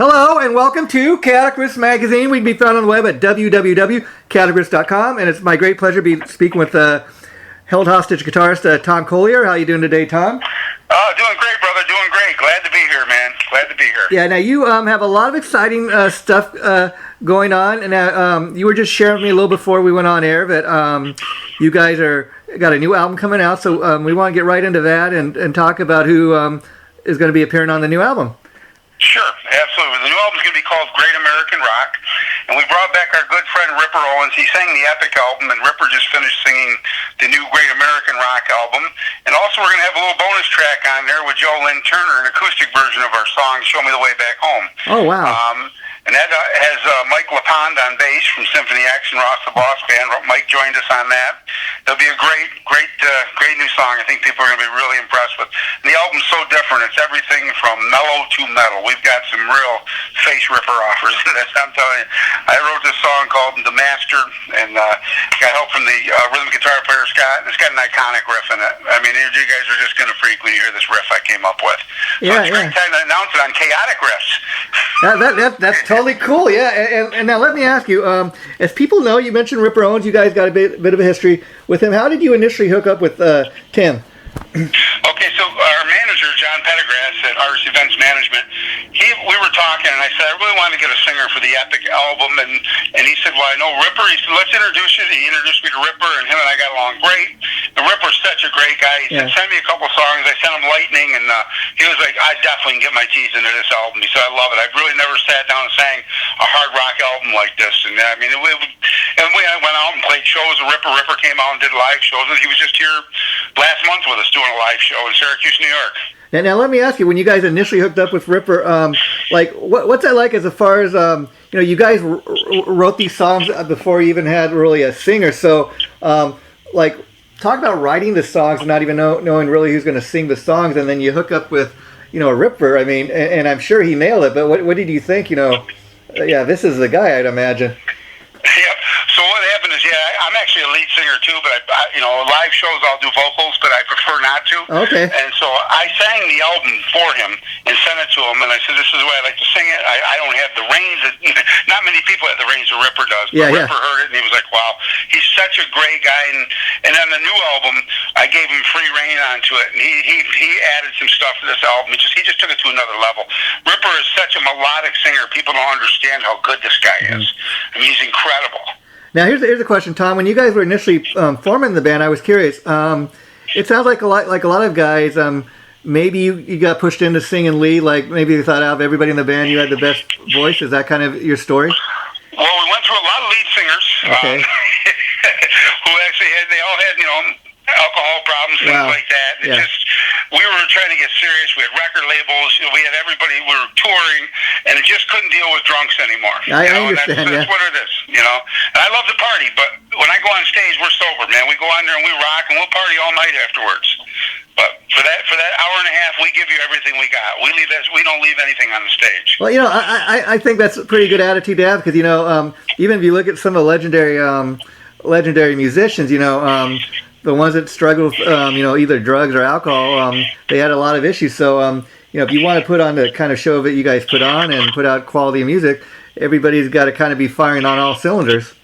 Hello and welcome to Guitarist Magazine. We can be found on the web at www.guitarist.com, and it's my great pleasure to be speaking with held hostage guitarist Tom Collier. How are you doing today, Tom? Doing great, brother. Doing great. Glad to be here, man. Glad to be here. Yeah. Now you have a lot of exciting stuff going on, and you were just sharing with me a little before we went on air that you guys got a new album coming out. So we want to get right into that and talk about who is going to be appearing on the new album. Sure, absolutely. The new album's going to be called Great American Rock, and we brought back our good friend Ripper Owens. He sang the Epic album, and Ripper just finished singing the new Great American Rock album. And also we're going to have a little bonus track on there with Joe Lynn Turner, an acoustic version of our song, Show Me the Way Back Home. Oh, wow. And that has Mike LaPond on bass from Symphony X and Ross the Boss Band. Mike joined us on that. It'll be a great new song. I think people are going to be really impressed with. And the album's so different. It's everything from mellow to metal. We've got some real face ripper offers in this. I'm telling you. I wrote this song called The Master, and got help from the rhythm guitar player Scott. It's got an iconic riff in it. I mean, you guys are just going to freak when you hear this riff I came up with. So it's a great time to announce it on Chaotic Riffs. That's totally cool, yeah. And now let me ask you, as people know, you mentioned Ripper Owens. You guys got a bit of a history with him. How did you initially hook up with Tim? Okay, so our manager, John Pendergrass at Artist Events Management, we were talking, and I said, I really wanted to get a singer for the Epic album, and he said, well, I know Ripper. He said, let's introduce you. He introduced me to Ripper, and him and I got along great. And Ripper's such a great guy. He said, send me a couple songs. I sent him Lightning, and he was like, I definitely can get my teeth into this album. He said, I love it. I've really never sat down and sang a hard rock album like this. And I mean, we went out and played shows with Ripper. Ripper came out and did live shows. And he was just here last month with us doing a live show in Syracuse, New York. Now let me ask you, when you guys initially hooked up with Ripper, what's that like as far as, you guys wrote these songs before you even had really a singer. So, talk about writing the songs and not even knowing really who's going to sing the songs, and then you hook up with, a Ripper. I mean, and I'm sure he nailed it, but what did you think, this is the guy, I'd imagine. Yep. So what happened is, I'm actually a lead singer too, but live shows I'll do vocals, but I prefer not to. Okay. And so I sang the album for him and sent it to him, and I said, this is the way I like to sing it. I don't have the range that, not many people have the range that Ripper does, but Ripper heard it and he was like, wow, he's such a great guy. And on the new album, I gave him free reign onto it, and he added some stuff to this album. He just took it to another level. Ripper is such a melodic singer. People don't understand how good this guy is. I mean, he's incredible. Now here's a question, Tom. When you guys were initially forming the band, I was curious. It sounds like a lot of guys. Maybe you got pushed into singing lead. Like maybe you thought out of everybody in the band, you had the best voice. Is that kind of your story? Well, we went through a lot of lead singers. Okay. Who actually they all had alcohol problems, things like that. We were trying to get serious. We had record labels. We had everybody. We were touring, and it just couldn't deal with drunks anymore. I understand. That's what it is, And I love to party, but when I go on stage, we're sober, man. We go on there and we rock, and we'll party all night afterwards. But for that hour and a half, we give you everything we got. We don't leave anything on the stage. Well, I think that's a pretty good attitude to have, because even if you look at some of the legendary musicians, the ones that struggle with, either drugs or alcohol, they had a lot of issues. So, if you want to put on the kind of show that you guys put on and put out quality of music, everybody's got to kind of be firing on all cylinders.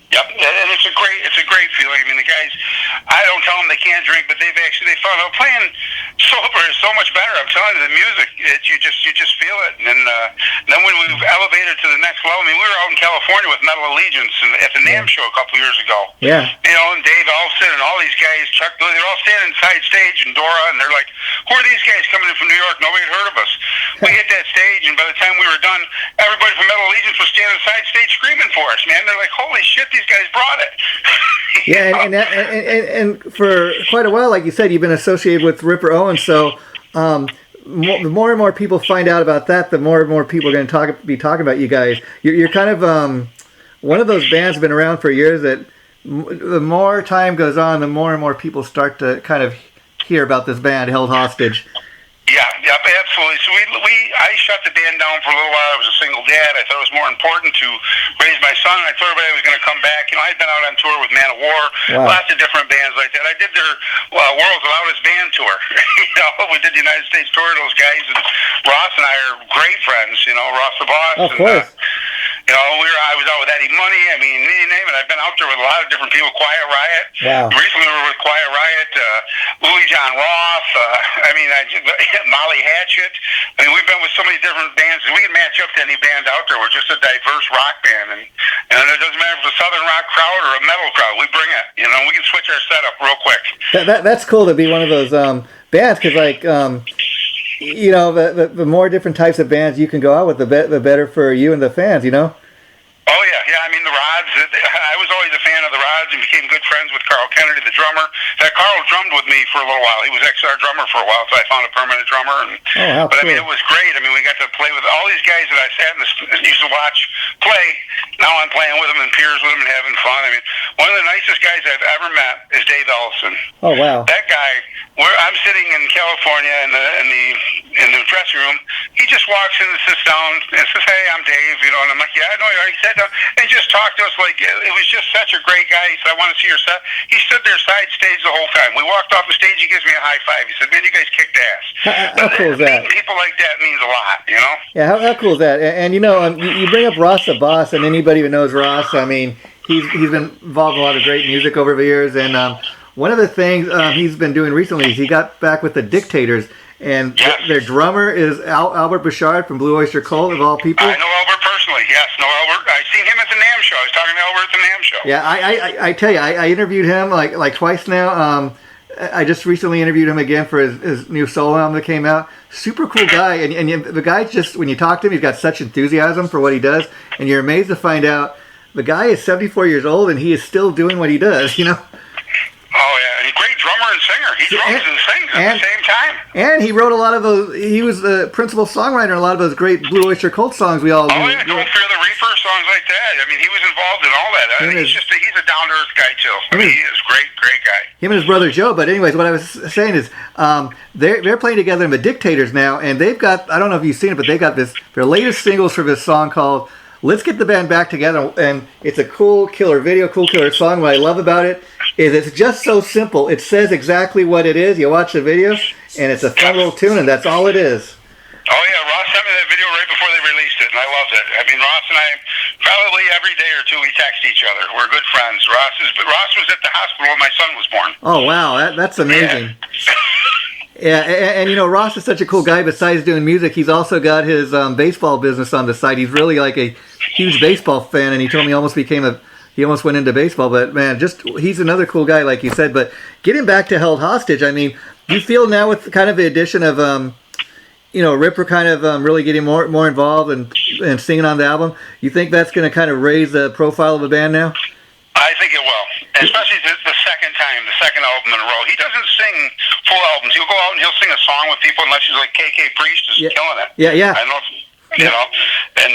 Yep, and it's a great feeling. I mean, the guys, I don't tell them they can't drink, but they found out playing sober is so much better. I'm telling you, the music, you just feel it. And then when we've elevated to the next level, I mean, we were out in California with Metal Allegiance at the NAMM show a couple years ago. Yeah. And Dave Elson and all these guys, Chuck Billy, they're all standing side stage, and Dora, and they're like, who are these guys coming in from New York? Nobody had heard of us. We hit that stage, and by the time we were done, everybody from Metal Allegiance was standing side stage screaming for us, man. They're like, holy shit, these guys brought it. And for quite a while, like you said, you've been associated with Ripper Owens, so the more and more people find out about that, the more and more people are going to be talking about you guys. You're kind of one of those bands that's been around for years that the more time goes on, the more and more people start to kind of hear about this band, Held Hostage. Yeah, yep, absolutely. So I shut the band down for a little while. I was a single dad. I thought it was more important to raise my son. I thought everybody was going to come back. You know, I'd been out on tour with Man of War, lots of different bands like that. I did their World's Loudest Band tour. You know, we did the United States tour. Those guys, and Ross and I are great friends. You know, Ross the Boss. Of course. You know, I was out with Eddie Money. I mean, you name it. I've been out there with a lot of different people. Quiet Riot. Wow. Recently, we were with Quiet Riot. Louis John Roth. Molly Hatchet. I mean, we've been with so many different bands. We can match up to any band out there. We're just a diverse rock band, and it doesn't matter if it's a southern rock crowd or a metal crowd. We bring it. You know, we can switch our setup real quick. That's cool to be one of those bands, because you know, the more different types of bands you can go out with, the better for you and the fans. You know. Oh yeah. I mean, the Rods. I was always a fan of the Rods and became good friends with Carl Kennedy, the drummer. Carl drummed with me for a little while. He was XR drummer for a while, so I found a permanent drummer. How but cool. I mean, it was great. I mean, we got to play with all these guys that I sat and used to watch play. Now I'm playing with them and peers with them and having fun. I mean, one of the nicest guys I've ever met is Dave Ellison. Oh wow. That guy. I'm sitting in California in the dressing room. He just walks in and sits down and says, "Hey, I'm Dave," you know, and I'm like, "Yeah, I know you." He sat down and just talked to us like it was just such a great guy. He said, "I want to see your set." He stood there side stage the whole time. We walked off the stage. He gives me a high five. He said, "Man, you guys kicked ass." How cool is that? People like that means a lot, you know. Yeah, how cool is that? And you know, you bring up Ross the Boss, and anybody who knows Ross, I mean, he's been involved in a lot of great music over the years, and one of the things he's been doing recently is he got back with the Dictators, and their drummer is Albert Bouchard from Blue Oyster Cult, of all people. I know Albert personally, yes. Know Albert. I seen him at the NAMM show. I was talking to Albert at the NAMM show. Yeah, I tell you, I interviewed him like twice now. I just recently interviewed him again for his new solo album that came out. Super cool guy, and the guy just, when you talk to him, he's got such enthusiasm for what he does, and you're amazed to find out the guy is 74 years old and he is still doing what he does, you know? Oh, yeah, and great drummer and singer. He drums and sings at the same time. And he wrote a lot of those, he was the principal songwriter in a lot of those great Blue Oyster Cult songs we all Oh, yeah, Don't Fear the Reaper, songs like that. I mean, he was involved in all that. He's a down-to-earth guy, too. I mean, he is great guy. Him and his brother Joe, but anyways, what I was saying is, they're playing together in the Dictators now, and they've got, I don't know if you've seen it, but they got their latest singles for this song called Let's Get the Band Back Together, and it's a cool killer video, cool killer song. What I love about it is it's just so simple. It says exactly what it is. You watch the video, and it's a fun little tune, and that's all it is. Oh, yeah, Ross sent me that video right before they released it, and I loved it. I mean, Ross and I, probably every day or two, we text each other. We're good friends. Ross was at the hospital when my son was born. Oh, wow, that's amazing. Yeah, and you know, Ross is such a cool guy. Besides doing music, he's also got his baseball business on the side. He's really like a huge baseball fan, and he told me he almost went into baseball. But man, he's another cool guy, like you said. But getting back to Held Hostage, I mean, do you feel now with kind of the addition of Ripper kind of really getting more involved and singing on the album, you think that's going to kind of raise the profile of the band now? I think it will, especially the second album in a row. He doesn't sing full albums. He'll go out and he'll sing a song with people, unless he's like KK Priest is killing it. Yeah. I don't know you know, and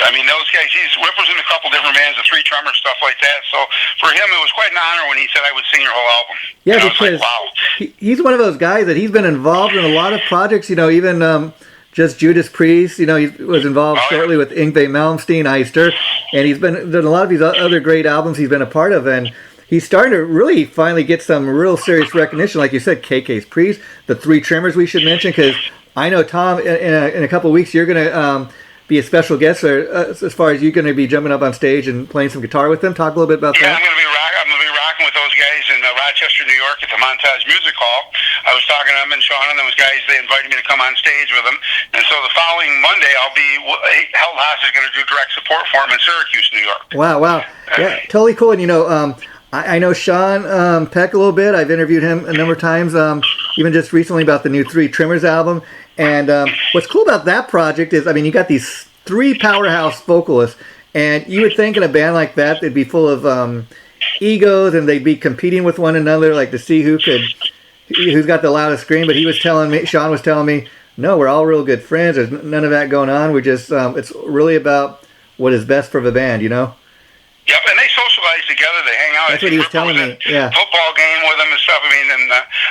I mean, those guys, Ripper's in a couple different bands, the Three Tremor stuff like that. So for him, it was quite an honor when he said I would sing your whole album. Yeah, because he's one of those guys that he's been involved in a lot of projects, you know, even just Judas Priest, you know, he was involved shortly with Yngwie Malmsteen, Eister, and he's been done a lot of these other great albums he's been a part of, and he's starting to really finally get some real serious recognition. Like you said, KK's Priest, the Three Tremors we should mention, because I know, Tom, in a couple of weeks you're going to be a special guest as far as you're going to be jumping up on stage and playing some guitar with them. Talk a little bit about that. I'm going to be rocking with those guys in Rochester, New York at the Montage Music Hall. I was talking to them and Sean and those guys. They invited me to come on stage with them. And so the following Monday, I'll be Held Hostage is going to do direct support for them in Syracuse, New York. Wow. Yeah, totally cool. And, you know, I know Sean Peck a little bit. I've interviewed him a number of times, even just recently about the new Three Tremors album. And what's cool about that project is, I mean, you got these three powerhouse vocalists, and you would think in a band like that they'd be full of egos and they'd be competing with one another, like to see who's got the loudest scream. But Sean was telling me, no, we're all real good friends. There's none of that going on. We're just, it's really about what is best for the band, you know? Yep, and they socialize together. They hang out. That's what he was telling me. Yeah. Football game with them and stuff. I mean, and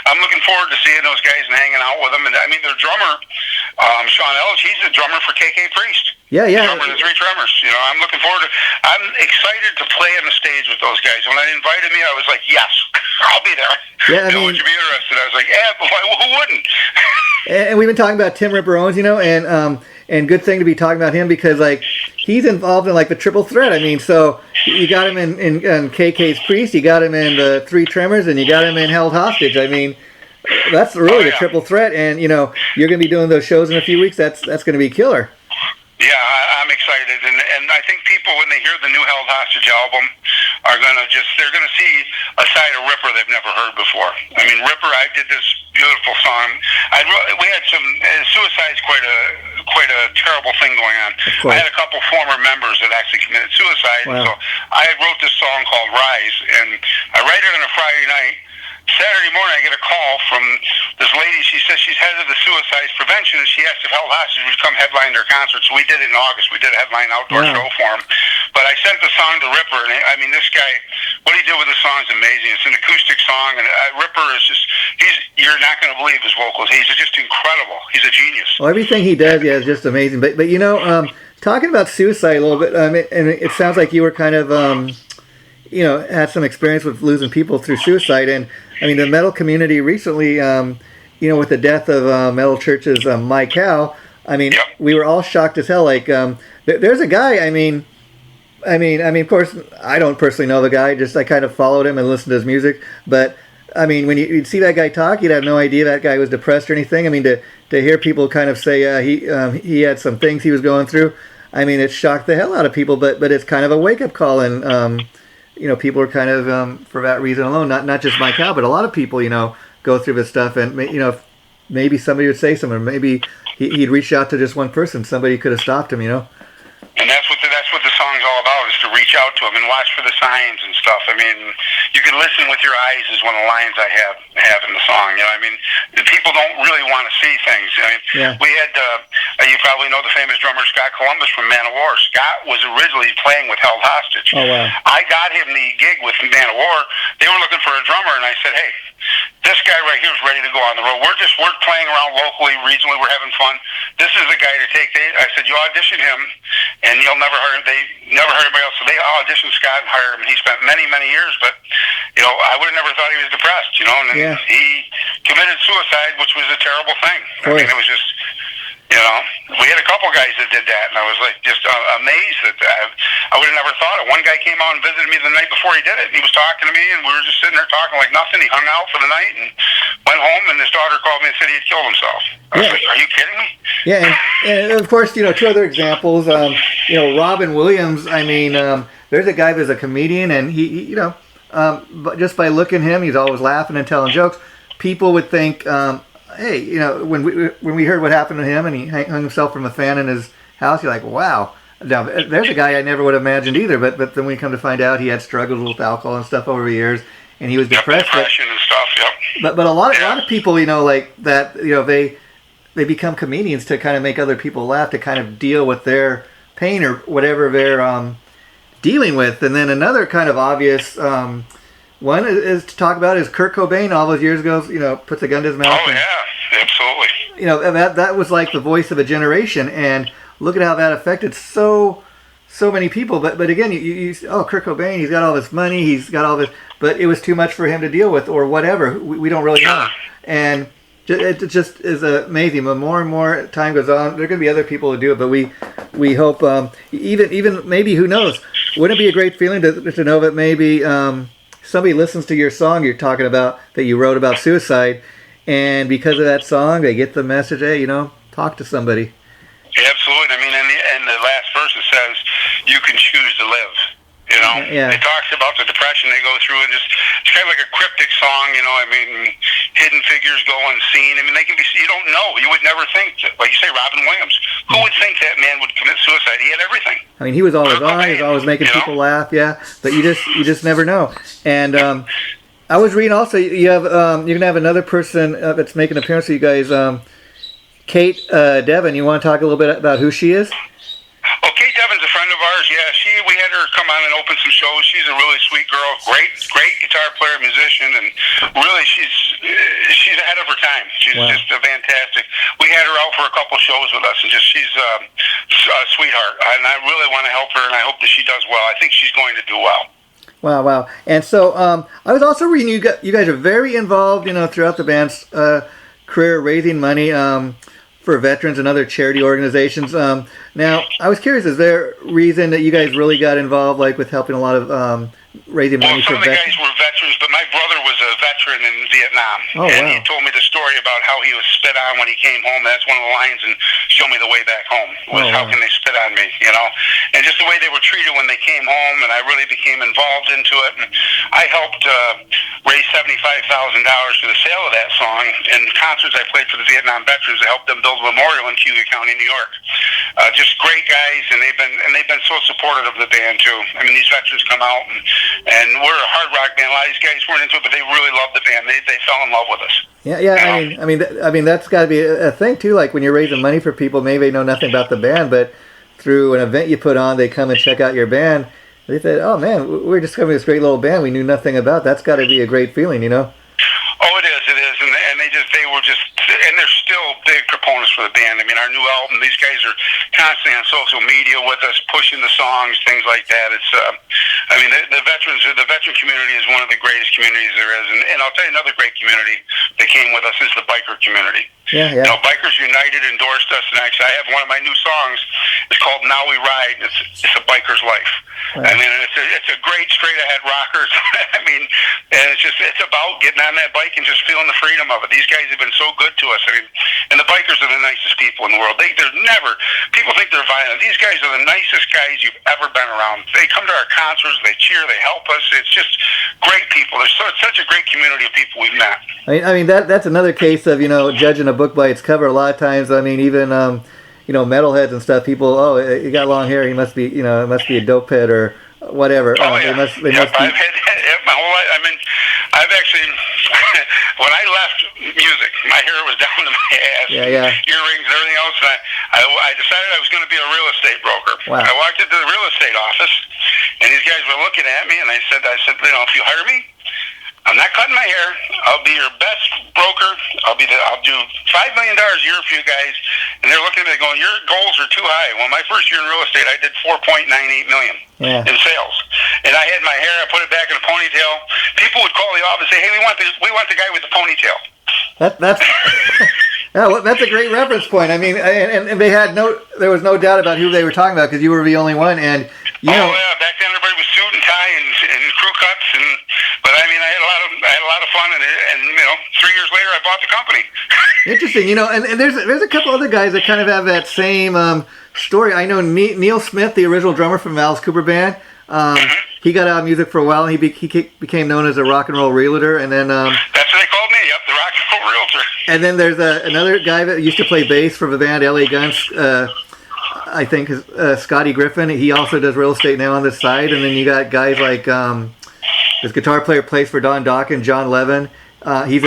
I'm looking forward to seeing those guys and hanging out with them. And I mean, their drummer, Sean Ellis, he's the drummer for KK Priest. Yeah. The drummer of the Three Tremors. You know, I'm looking forward to. I'm excited to play on the stage with those guys. When they invited me, I was like, yes, I'll be there. Yeah, I mean, would you be interested? I was like, yeah, but who wouldn't? And we've been talking about Tim Ripper Owens, you know, and good thing to be talking about him because like he's involved in like the triple threat. I mean, so you got him in KK's Priest, you got him in the Three Tremors, and you got him in Held Hostage. I mean, that's really the triple threat. And you know, you're going to be doing those shows in a few weeks. That's going to be killer. Yeah, I'm excited, and I think people when they hear the new Held Hostage album are they're gonna see a side of Ripper they've never heard before. I mean, Ripper, I did this beautiful song. We had some suicide's quite a terrible thing going on. I had a couple former members that actually committed suicide. Wow. So I wrote this song called Rise, and I write it on a Friday night. Saturday morning, I get a call from this lady. She says she's head of the suicide prevention, and she asked if Held Hostage would come headline their concert. So we did it in August. We did a headline outdoor show for him. But I sent the song to Ripper, and I mean, this guy, what he did with the song is amazing. It's an acoustic song, and Ripper is you're not going to believe his vocals. He's just incredible. He's a genius. Well, everything he does, is just amazing. But you know, talking about suicide a little bit, and it sounds like you were kind of, you know, had some experience with losing people through suicide. And I mean, the metal community recently, you know, with the death of Metal Church's Mike Howe, I mean, we were all shocked as hell. Like, there's a guy. I mean, of course, I don't personally know the guy. Just I kind of followed him and listened to his music. But I mean, when you'd see that guy talk, you'd have no idea that guy was depressed or anything. I mean, to hear people kind of say he had some things he was going through, I mean, it shocked the hell out of people. But it's kind of a wake up call, and you know, people are kind of for that reason alone, not just Mike Howe, but a lot of people, you know, go through this stuff. And you know, maybe somebody would say something, or maybe he'd reached out to just one person, somebody could have stopped him, you know. And that's what the song's all about, is to reach out to him and watch for the signs and stuff. I mean, you can listen with your eyes is one of the lines I have in the song. You know, I mean, people don't really want to see things. I mean, we had you probably know the famous drummer Scott Columbus from Man of War. Scott was originally playing with Held Hostage. Oh wow! I got him the gig with Man of War. They were looking for a drummer, and I said, hey, this guy right here is ready to go on the road. We're playing around locally, regionally. We're having fun. This is the guy to take. I said, you audition him, and you'll never hire. They never hired anybody else. So they auditioned Scott and hired him. And he spent many years, but you know, I would have never thought he was depressed. You know, and then he committed suicide, which was a terrible thing. I mean, it was just. You know, we had a couple guys that did that, and I was like just amazed that I would have never thought it. One guy came out and visited me the night before he did it. He was talking to me, and we were just sitting there talking like nothing. He hung out for the night and went home, and his daughter called me and said he had killed himself. I was like, are you kidding me? Yeah, and of course, you know, two other examples. You know, Robin Williams. I mean, there's a guy that's a comedian, and he you know, but just by looking at him, he's always laughing and telling jokes. People would think. Hey, you know, when we heard what happened to him and he hung himself from a fan in his house, you're like, wow. Now, there's a guy I never would have imagined either. But then we come to find out he had struggled with alcohol and stuff over the years, and he was depressed. Depression and stuff. Yep. But a lot of people, you know, like that, you know, they become comedians to kind of make other people laugh, to kind of deal with their pain or whatever they're dealing with. And then another kind of obvious. One is to talk about is Kurt Cobain all those years ago, you know, puts a gun to his mouth. Oh, yeah, absolutely. You know, that was like the voice of a generation, and look at how that affected so many people. But again, you Kurt Cobain, he's got all this money, he's got all this, but it was too much for him to deal with, or whatever. We don't really know. And it just is amazing. But more and more time goes on, there are going to be other people who do it, but we hope, even maybe, who knows, wouldn't it be a great feeling to know that maybe... somebody listens to your song you're talking about that you wrote about suicide, and because of that song, they get the message. Hey, you know, talk to somebody. Absolutely. I mean, in the last verse it says, "You can choose to live." You know, it talks about the depression they go through, and it's kind of like a cryptic song. You know, I mean, hidden figures go unseen. I mean, they can be. You don't know. You would never think that, like you say, Robin Williams. Who would think that man would commit suicide? He had everything. I mean, he was always on. He was always making people laugh. Yeah, but you just never know. And I was reading also. You have you're gonna have another person that's making an appearance with you guys. Kate Devin. You want to talk a little bit about who she is? Oh, Kate Devin's a friend of ours. Yeah, she we had her come on and open some shows. She's a really sweet girl, great guitar player, musician, and really she's ahead of her time. She's just a fantastic. We had her out for a couple shows with us, and she's a sweetheart. And I really want to help her, and I hope that she does well. I think she's going to do well. Wow. And so I was also reading you guys are very involved, throughout the band's career, raising money for veterans and other charity organizations. Now, I was curious, is there a reason that you guys really got involved, like with helping a lot of raising money for veterans? Well, some of the guys were veterans, but my brother was a veteran in Vietnam. Oh, and wow. he told me the story about how he was spit on when he came home. That's one of the lines in Show Me the Way Back Home, was how can they spit on me, And just the way they were treated when they came home, and I really became involved into it. And I helped raise $75,000 for the sale of that song in concerts I played for the Vietnam veterans to help them build a memorial in Cuyahoga County, New York. Just great guys, and they've been so supportive of the band too. I mean, these veterans come out, and we're a hard rock band. A lot of these guys weren't into it, but they really loved the band. They fell in love with us. Yeah. I mean, that's got to be a thing too. Like when you're raising money for people, maybe they know nothing about the band, but through an event you put on, they come and check out your band. They said, "Oh man, we're discovering this great little band we knew nothing about." That's got to be a great feeling, Oh, it is, and they were just, and they're still big proponents for the band. I mean, our new album, these guys are constantly on social media with us, pushing the songs, things like that. It's, the veteran community is one of the greatest communities there is, and I'll tell you another great community that came with us is the biker community. Yeah. Bikers United endorsed us, and actually, I have one of my new songs. It's called "Now We Ride." It's a biker's life. Right. I mean, it's a great straight ahead rocker. I mean, and it's about getting on that bike and just feeling the freedom of it. These guys have been so good to us. I mean, and the bikers are the nicest people in the world. People think they're violent. These guys are the nicest guys you've ever been around. They come to our concerts, they cheer, they help us. It's just great people. There's such a great community of people we've met. I mean that's another case of judging a book by its cover. A lot of times, I mean, even metalheads and stuff. People, he got long hair. He must be, it must be a dope head or whatever. They must be. I've had my whole life. I mean, I've actually, when I left music, my hair was down to my ass, earrings and everything else, and I decided I was going to be a real estate broker. Wow. I walked into the real estate office, and these guys were looking at me, and I said, if you hire me, I'm not cutting my hair. I'll be your best broker. I'll do $5 million a year for you guys. And they're looking at me going, your goals are too high. Well, my first year in real estate, I did $4.98 million in sales. And I had my hair, I put it back in a ponytail. People would call the office and say, hey, we want the guy with the ponytail. That's a great reference point. I mean, and there was no doubt about who they were talking about because you were the only one. And back then everybody was suit and tie and crew cuts, but I mean, I had a lot of fun, and 3 years later, I bought the company. Interesting, and there's a couple other guys that kind of have that same story. I know Neil Smith, the original drummer from Alice Cooper Band. He got out of music for a while, and he became known as a rock and roll realtor, and then that's what they called me. Yep, the rock and roll realtor. And then there's another guy that used to play bass for the band LA Guns. I think Scotty Griffin. He also does real estate now on the side, and then you got guys like this guitar player plays for Don Dokken, John Levin. He's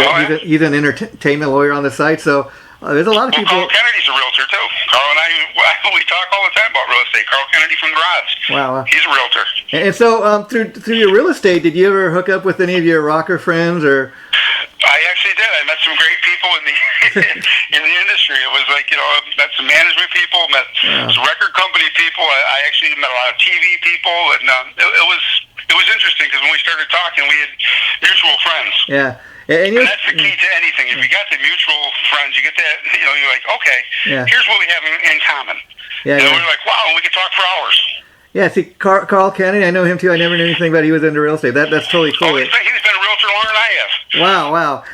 an entertainment lawyer on the side. So there's a lot of people. Carl Kennedy's a realtor too. Carl and I, we talk all the time about real estate. Carl Kennedy from the Rods. Wow. He's a realtor. And so through your real estate, did you ever hook up with any of your rocker friends or? I actually did. I met some great people in the in the industry. It was like met some management people, met some record company people. I actually met a lot of TV people, and it was interesting because when we started talking, we had mutual friends. Yeah. And that's the key to anything. If you got the mutual friends, you get that. You're like, okay, here's what we have in common. Yeah. And we're like, wow, we could talk for hours. Yeah, see, Carl Kennedy, I know him too. I never knew anything about he was into real estate. That's totally cool. He's been a realtor longer than I have. Wow.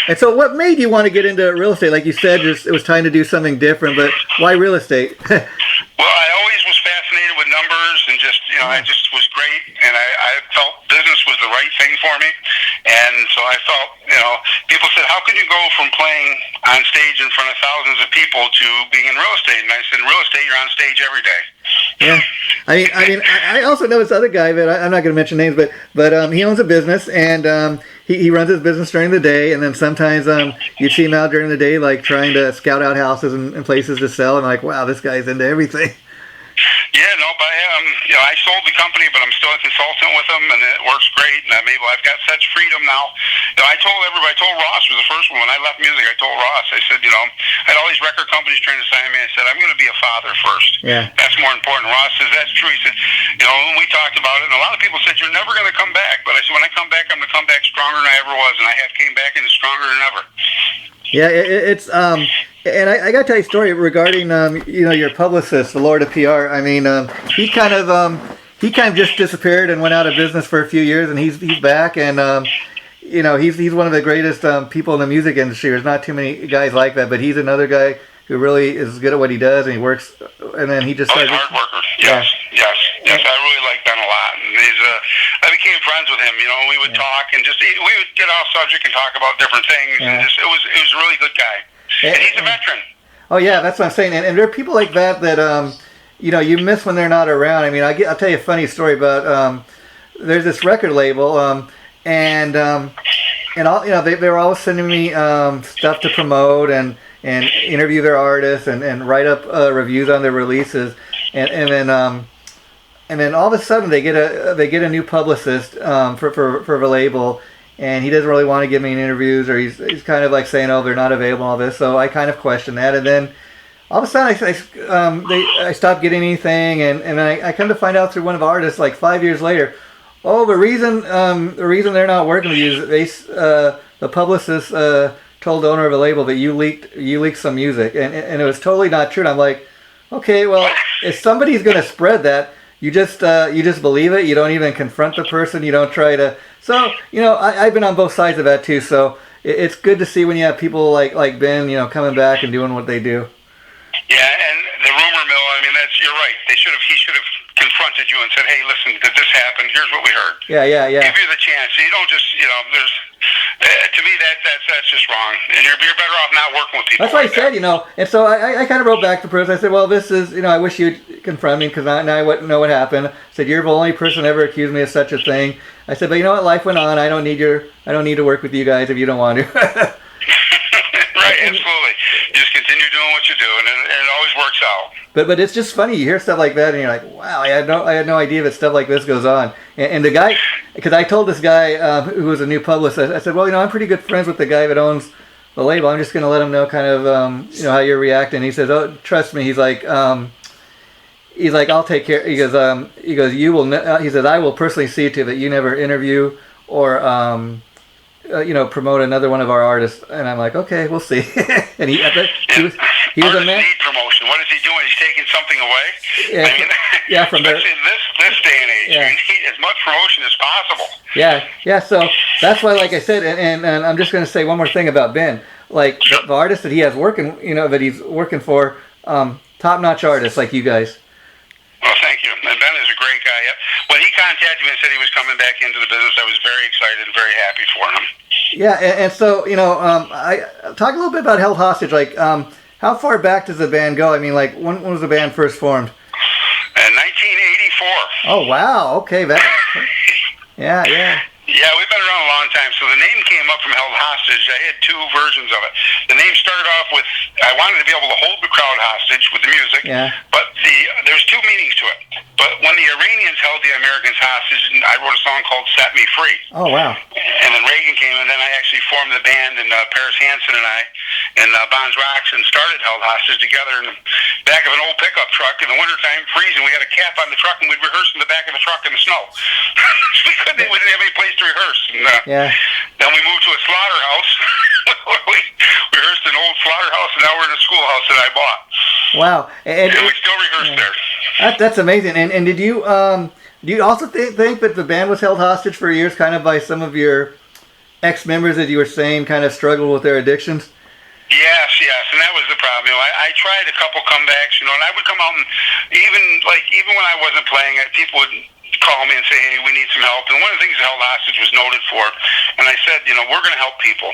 And so what made you want to get into real estate? Like you said, it was time to do something different, but why real estate? Well, I always was fascinated with numbers and I just was great, and I felt business was the right thing for me. And so I felt, people said, how can you go from playing on stage in front of thousands of people to being in real estate? And I said, in real estate, you're on stage every day. Yeah, I mean, I also know this other guy, but I'm not going to mention names, but he owns a business, and he runs his business during the day, and then sometimes you see him out during the day, like trying to scout out houses and places to sell, and like, wow, this guy's into everything. Yeah, no, help. I sold the company, but I'm still a consultant with them, and it works great. And I've got such freedom now. I told everybody. I told Ross was the first one when I left music. I told Ross. I said, I had all these record companies trying to sign me. I said, I'm going to be a father first. Yeah. That's more important. Ross says that's true. He said, when we talked about it, and a lot of people said you're never going to come back. But I said, when I come back, I'm going to come back stronger than I ever was, and I have came back and stronger than ever. Yeah, it's and I got to tell you a story regarding your publicist, the Lord of PR. I mean, he kind of just disappeared and went out of business for a few years, and he's back, and he's one of the greatest people in the music industry. There's not too many guys like that, but he's another guy who really is good at what he does, and he works, and then he just he's a hard worker. Yes. I really like Ben a lot, and I became friends with him. We would talk and we would get off subject and talk about different things, and it was a really good guy. And he's a veteran. Oh yeah, that's what I'm saying. And there are people like that you miss when they're not around. I mean, I'll tell you a funny story about there's this record label, and all they were always sending me stuff to promote and interview their artists and write up reviews on their releases, and then all of a sudden they get a new publicist for the label. And he doesn't really want to give me any interviews, or he's kind of like saying, "Oh, they're not available," all this. So I kind of question that, and then all of a sudden I stopped getting anything, and then I come to find out through one of the artists like 5 years later, oh, the reason they're not working with you is the publicist told the owner of the label that you leaked some music, and it was totally not true. And I'm like, okay, well, if somebody's going to spread that, you just believe it. You don't even confront the person. You don't try to. So, I've been on both sides of that too. So it's good to see when you have people like Ben, coming back and doing what they do. Yeah, and the rumor mill. I mean, you're right. He should have confronted you and said, "Hey, listen, did this happen? Here's what we heard." Yeah. Give you the chance. So you don't just, there's. To me, that's just wrong, and you're better off not working with people. That's what I said, and so I kind of wrote back to the person. I said, well, this is, I wish you'd confront me because now I wouldn't know what happened. I said, you're the only person ever accused me of such a thing. I said, but you know what, life went on. I don't need to work with you guys if you don't want to. Right, absolutely. You just continue doing what you do, and it always works out. But it's just funny. You hear stuff like that, and you're like, wow, I had no idea that stuff like this goes on. And the guy, because I told this guy who was a new publicist, I said, well, I'm pretty good friends with the guy that owns the label. I'm just going to let him know kind of, how you're reacting. He says, oh, trust me. He's like, I'll take care. He goes, you will. He says, I will personally see to that you never interview or promote another one of our artists. And I'm like, okay, we'll see. And he was a man. Need promotion. What is he doing? He's taking something away. Yeah, from there. Especially in this day and age, you need as much promotion as possible. Yeah. So that's why, like I said, and I'm just going to say one more thing about Ben. Like the artist that he has working, that he's working for, top-notch artists like you guys. Well, thank you. And Ben is a great guy. When he contacted me and said he was coming back into the business, I was very excited and very happy for him. Yeah, and so, I talk a little bit about Held Hostage. Like, how far back does the band go? I mean, like, when was the band first formed? 1984. Oh, wow. Okay, yeah. Yeah, we've been around a long time. So the name came up from Held Hostage. I had two versions of it. The name started off with, I wanted to be able to hold the crowd hostage with the music, but there's two meanings to it. But when the Iranians held the Americans hostage, I wrote a song called Set Me Free. Oh, wow. And then Reagan came, and then I actually formed the band, and Paris Hansen and I, and Bonds Rocks, and started Held Hostage together in the back of an old pickup truck in the wintertime, freezing. We had a cap on the truck, and we'd rehearse in the back of the truck in the snow. We didn't have any place to rehearse. And, then we moved to a slaughterhouse. We rehearsed in an old slaughterhouse, and now we're in a schoolhouse that I bought. Wow. And we still rehearse there. That's amazing. And did you do you also think that the band was held hostage for years, kind of by some of your ex-members that you were saying kind of struggled with their addictions? Yes, and that was the problem. I tried a couple comebacks, and I would come out and even when I wasn't playing, people would call me and say, hey, we need some help. And one of the things Held Hostage was noted for, and I said, we're going to help people.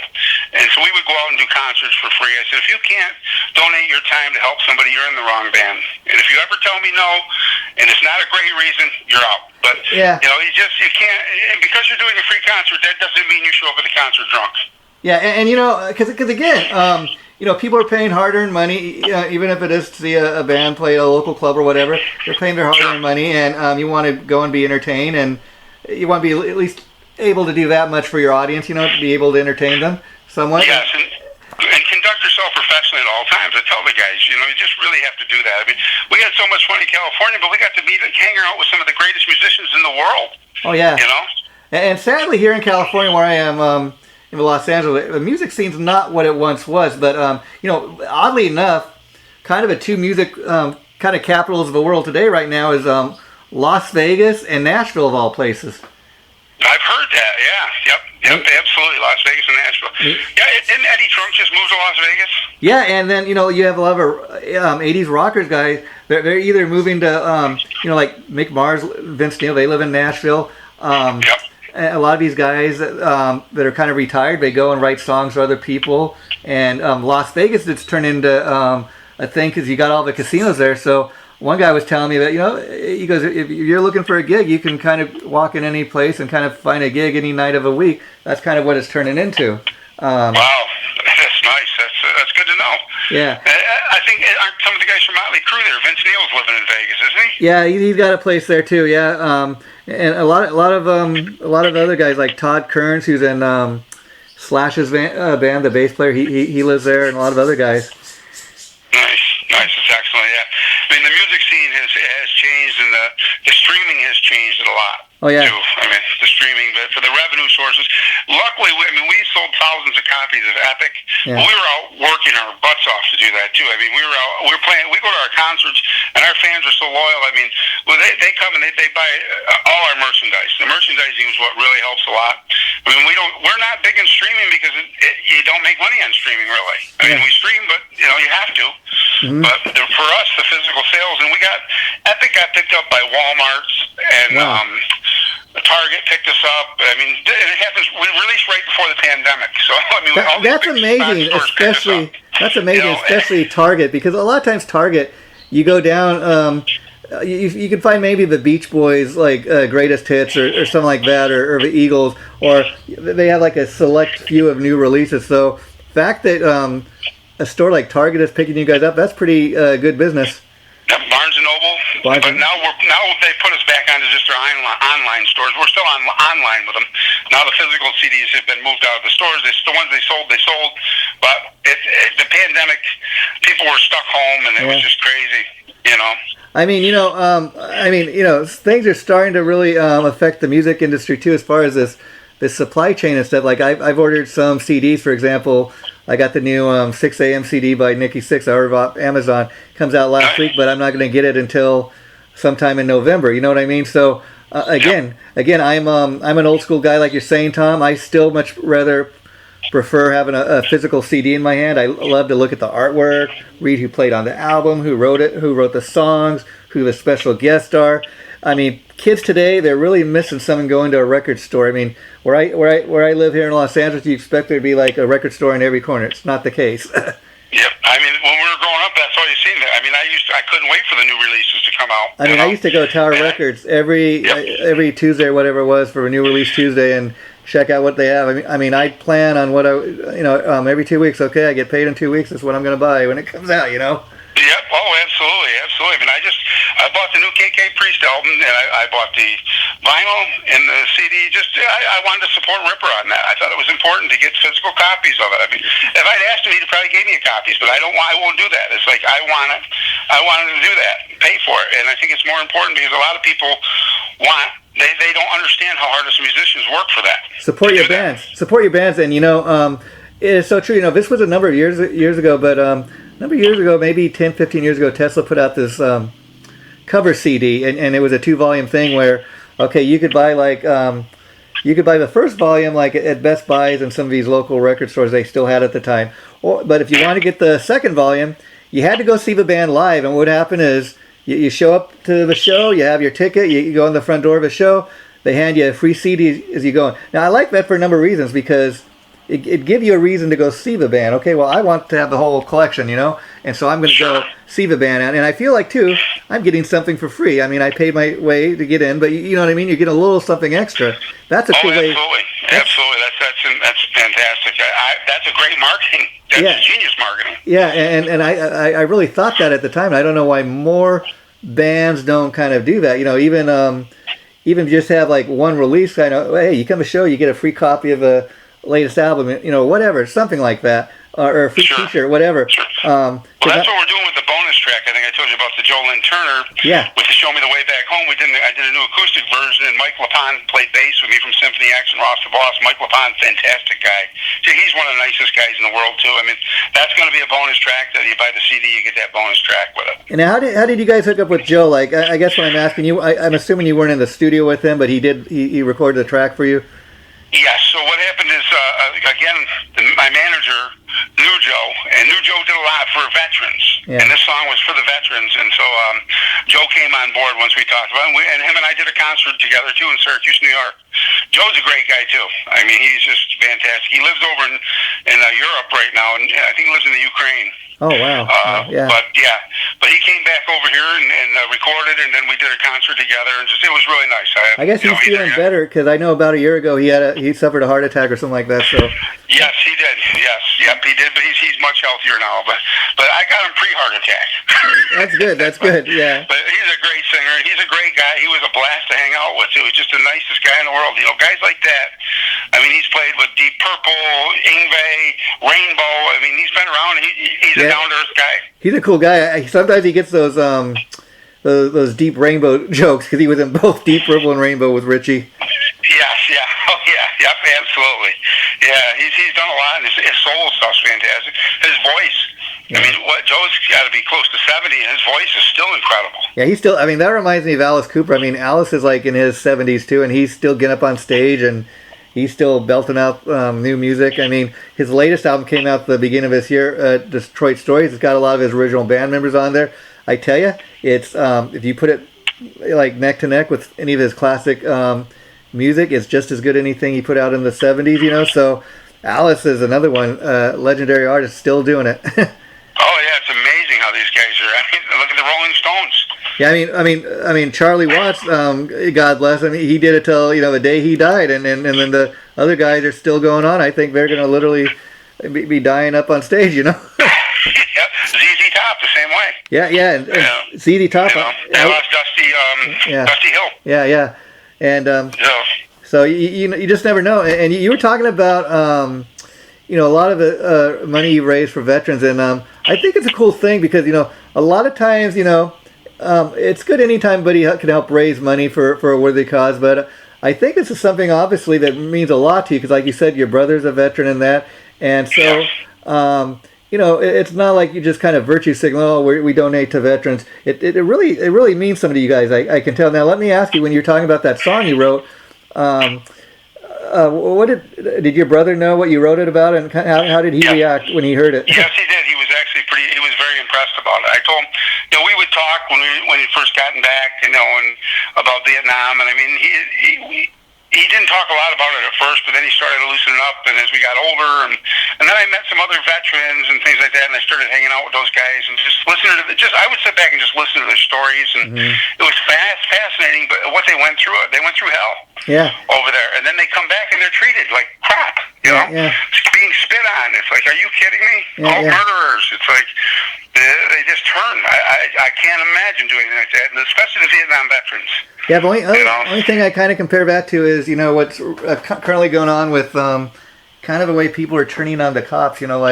And so we would go out and do concerts for free. I said, if you can't donate your time to help somebody, you're in the wrong band. And if you ever tell me no, and it's not a great reason, you're out. But, you can't, and because you're doing a free concert, that doesn't mean you show up at the concert drunk. Yeah, and because again, people are paying hard-earned money, even if it is to see a band play at a local club or whatever. They're paying their hard-earned money, and you want to go and be entertained, and you want to be at least able to do that much for your audience, to be able to entertain them somewhat. Yes, and conduct yourself professionally at all times. I tell the guys, you just really have to do that. I mean, we had so much fun in California, but we got to be hanging out with some of the greatest musicians in the world. Oh, yeah. And sadly, here in California, where I am, in Los Angeles, the music scene's not what it once was. But oddly enough, kind of the two music kind of capitals of the world today right now is Las Vegas and Nashville, of all places. I've heard that. Yeah. Yep. Absolutely. Las Vegas and Nashville. Yeah. Didn't Eddie Trunk just move to Las Vegas? Yeah, and then you have a lot of 80s rockers guys. They're either moving to like Mick Mars, Vince Neil. They live in Nashville. Yep. A lot of these guys that are kind of retired, they go and write songs for other people. And Las Vegas, it's turned into a thing because you got all the casinos there. So one guy was telling me that, he goes, if you're looking for a gig, you can kind of walk in any place and kind of find a gig any night of a week. That's kind of what it's turning into. Wow, that's nice. That's good to know. Yeah. I think aren't some of the guys from Motley Crue there? Vince Neil's living in Vegas, isn't he? Yeah, he's got a place there too. Yeah. And a lot of other guys like Todd Kearns, who's in Slash's band, the bass player. He lives there, and a lot of other guys. Nice. It's excellent. Yeah. I mean, the music scene has changed, and the streaming has changed it a lot. Oh yeah. Too. I mean, the streaming, but for the revenue sources, luckily, we sold thousands of copies of Epic. Yeah. We were out working our butts off to do that too. I mean, we were playing. We go to our concerts, and our fans are so loyal. I mean, they come and they buy all our merchandise. The merchandising is what really helps a lot. I mean, we're not big in streaming because you don't make money on streaming really. I mean, we stream, but you have to. Mm-hmm. But for us, the physical sales, and Epic got picked up by Walmart's and. Wow. Target picked us up. I mean, it happens. We released right before the pandemic, so I mean, that's amazing. Especially Target, because a lot of times Target, you go down, you can find maybe the Beach Boys like greatest hits or something like that, or the Eagles, or they have like a select few of new releases. So, the fact that a store like Target is picking you guys up, that's pretty good business. Barnes and Noble, but now they put us back onto just their online stores. We're still online with them. Now the physical CDs have been moved out of the stores. The ones they sold. But the pandemic, people were stuck home, and it was just crazy. I mean, things are starting to really affect the music industry too, as far as this supply chain and stuff. Like I've ordered some CDs, for example. I got the new 6 a.m. CD by Nikki Sixx. I ordered off Amazon. Comes out last week, but I'm not going to get it until sometime in November. You know what I mean? So again, I'm an old school guy, like you're saying, Tom. I still much rather prefer having a physical CD in my hand. I love to look at the artwork, read who played on the album, who wrote it, who wrote the songs, who the special guests are. I mean, kids today, they're really missing something going to a record store. I mean, where I live here in Los Angeles, you expect there to be like a record store in every corner. It's not the case. Yep. I mean, when we were growing up, that's all you seen. I mean, I couldn't wait for the new releases to come out. I used to go to Tower Records every Tuesday or whatever it was for a new release Tuesday and check out what they have. I mean, I plan on what every 2 weeks. Okay, I get paid in 2 weeks. That's what I'm going to buy when it comes out. Yep. Oh, absolutely. I mean, I bought the new KK Priest album, and I bought the vinyl and the CD. I wanted to support Ripper on that. I thought it was important to get physical copies of it. I mean, if I'd asked him, he'd probably gave me copies, but I won't do that. It's like I wanted to do that, pay for it, and I think it's more important because a lot of people they don't understand how hard us musicians work for that. Support your bands, and it's so true. This was a number of years ago, but maybe 10, 15 years ago, Tesla put out this cover CD, and it was a 2-volume thing where, okay, you could buy the first volume like at Best Buys and some of these local record stores they still had at the time. But if you want to get the second volume, you had to go see the band live, and what would happen is you show up to the show, you have your ticket, you go in the front door of the show, they hand you a free CD as you go in. Now, I like that for a number of reasons, because it gives you a reason to go see the band. Okay, well, I want to have the whole collection, and so I'm going to go see the band. And I feel like, too, I'm getting something for free. I mean, I paid my way to get in, but you know what I mean? You get a little something extra. That's a cool way. Absolutely, that's fantastic. That's a great marketing. That's genius marketing. Yeah, and I really thought that at the time. I don't know why more bands don't kind of do that. You know, even just have like one release. Kind of, hey, you come to a show, you get a free copy of the latest album. You know, whatever, something like that, or a free T-shirt, whatever. Sure. Well, that's what we're doing with the bonus track. I think I told you about the Joe Lynn Turner. Yeah. With the Show Me the Way Back Home, I did a new acoustic version, and Mike LaPon played bass with me from Symphony X and Ross the Boss. Mike LaPon, fantastic guy. So he's one of the nicest guys in the world too. I mean, that's going to be a bonus track. That you buy the CD, you get that bonus track with it. And how did you guys hook up with Joe? Like, I guess when I'm asking you, I'm assuming you weren't in the studio with him, but he recorded the track for you. Yes. So what happened is, again, my manager knew Joe, and knew Joe did a lot for veterans. Yeah. And this song was for the veterans. And so Joe came on board once we talked about it. And him and I did a concert together, too, in Syracuse, New York. Joe's a great guy, too. I mean, he's just fantastic. He lives over in Europe right now, and I think he lives in the Ukraine. Oh, wow. Yeah. But he came back over here and recorded, and then we did a concert together, and it was really nice. I guess he's feeling better, because I know about a year ago he suffered a heart attack or something like that. So. Yes, he did. Yes, yep, he did. But he's much healthier now. But I got him pre-heart attack. That's good. That's good. Yeah. But he's a great singer. He's a great guy. He was a blast to hang out with. He was just the nicest guy in the world. You know, guys like that. I mean, he's played with Deep Purple, Yngwie, Rainbow. I mean, he's been around. He's a down-to-earth guy. He's a cool guy. Sometimes he gets those Deep Rainbow jokes, because he was in both Deep Purple and Rainbow with Richie. Yes, yeah. Oh, yeah. Yep, absolutely. Yeah, he's done a lot, and his solo stuff's fantastic. His voice. Yeah. I mean, Joe's got to be close to 70, and his voice is still incredible. Yeah, he's still. I mean, that reminds me of Alice Cooper. I mean, Alice is like in his 70s too, and he's still getting up on stage, and he's still belting out new music. I mean, his latest album came out at the beginning of this year, Detroit Stories. It's got a lot of his original band members on there. I tell you, it's if you put it like neck to neck with any of his classic music, it's just as good as anything he put out in the 70s. You know, so Alice is another one, legendary artist, still doing it. Oh yeah, it's amazing how these guys are. I mean, look at the Rolling Stones. Yeah, I mean, Charlie Watts, God bless him, he did it till the day he died, and then the other guys are still going on. I think they're going to literally be dying up on stage. Yep, ZZ Top the same way. Yeah, and ZZ Top. They lost Dusty Hill. Yeah, and so you just never know. And you were talking about a lot of the money you raise for veterans, and I think it's a cool thing because a lot of times it's good anytime anybody can help raise money for a worthy cause, but I think this is something obviously that means a lot to you because, like you said, your brother's a veteran in that, and so it's not like you just kind of virtue signal. Oh, we donate to veterans. It really means something to you guys. I can tell. Now, let me ask you: when you're talking about that song you wrote, what did your brother know what you wrote it about, and how did he react when he heard it? Yes, he did. He was actually he was very impressed about it. I told him, we would talk when he first gotten back, and about Vietnam, and I mean, he didn't talk a lot about it at first, but then he started loosening up, and as we got older, and then I met some other veterans and things like that, and I started hanging out with those guys and just listening to I would sit back and just listen to their stories, and it was fascinating, but what they went through hell over there, and then they come back and they're treated like crap, being spit on. It's like, are you kidding me? Murderers. It's like, they just turn. I can't imagine doing anything like that, and especially the Vietnam veterans. Yeah, the only thing I kind of compare that to is, what's currently going on with kind of the way people are turning on the cops, defund. Oh,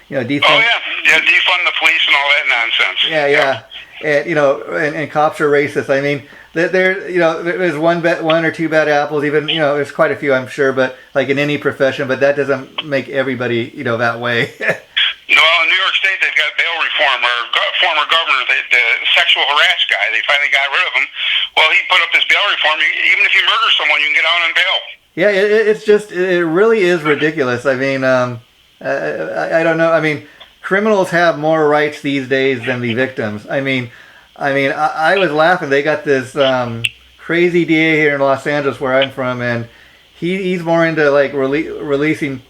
yeah, defund the police and all that nonsense. Yeah. And cops are racist. I mean, there's one or two bad apples, even, there's quite a few, I'm sure, but like in any profession, but that doesn't make everybody, that way. Well, in New York State, they've got bail reform, or former governor, the sexual harass guy, they finally got rid of him. Well, he put up this bail reform. Even if you murder someone, you can get out on bail. Yeah, it's just, it really is ridiculous. I mean, I don't know. I mean, criminals have more rights these days than the victims. I was laughing. They got this crazy DA here in Los Angeles, where I'm from, and he's more into like releasing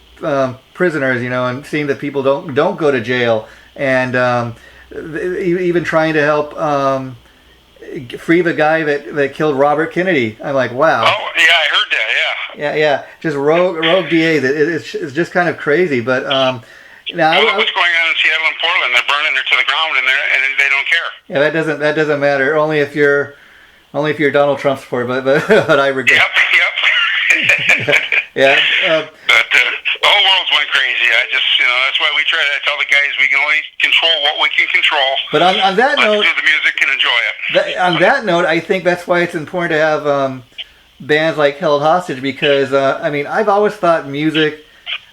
prisoners, and seeing that people don't go to jail, and even trying to help free the guy that killed Robert Kennedy. I'm like, wow. Oh yeah, I heard that. Yeah, Yeah. Just rogue DAs. It's just kind of crazy, but now look what's going on in Seattle and Portland. They're burning it to the ground, and they don't care. Yeah, that doesn't matter. Only if you're Donald Trump supporter, but I regret. Yep. Yeah. But the whole world's went crazy. That's why we try to tell the guys we can only control what we can control. But on that note, let's do the music and enjoy it. On that note, I think that's why it's important to have bands like Held Hostage, because I've always thought music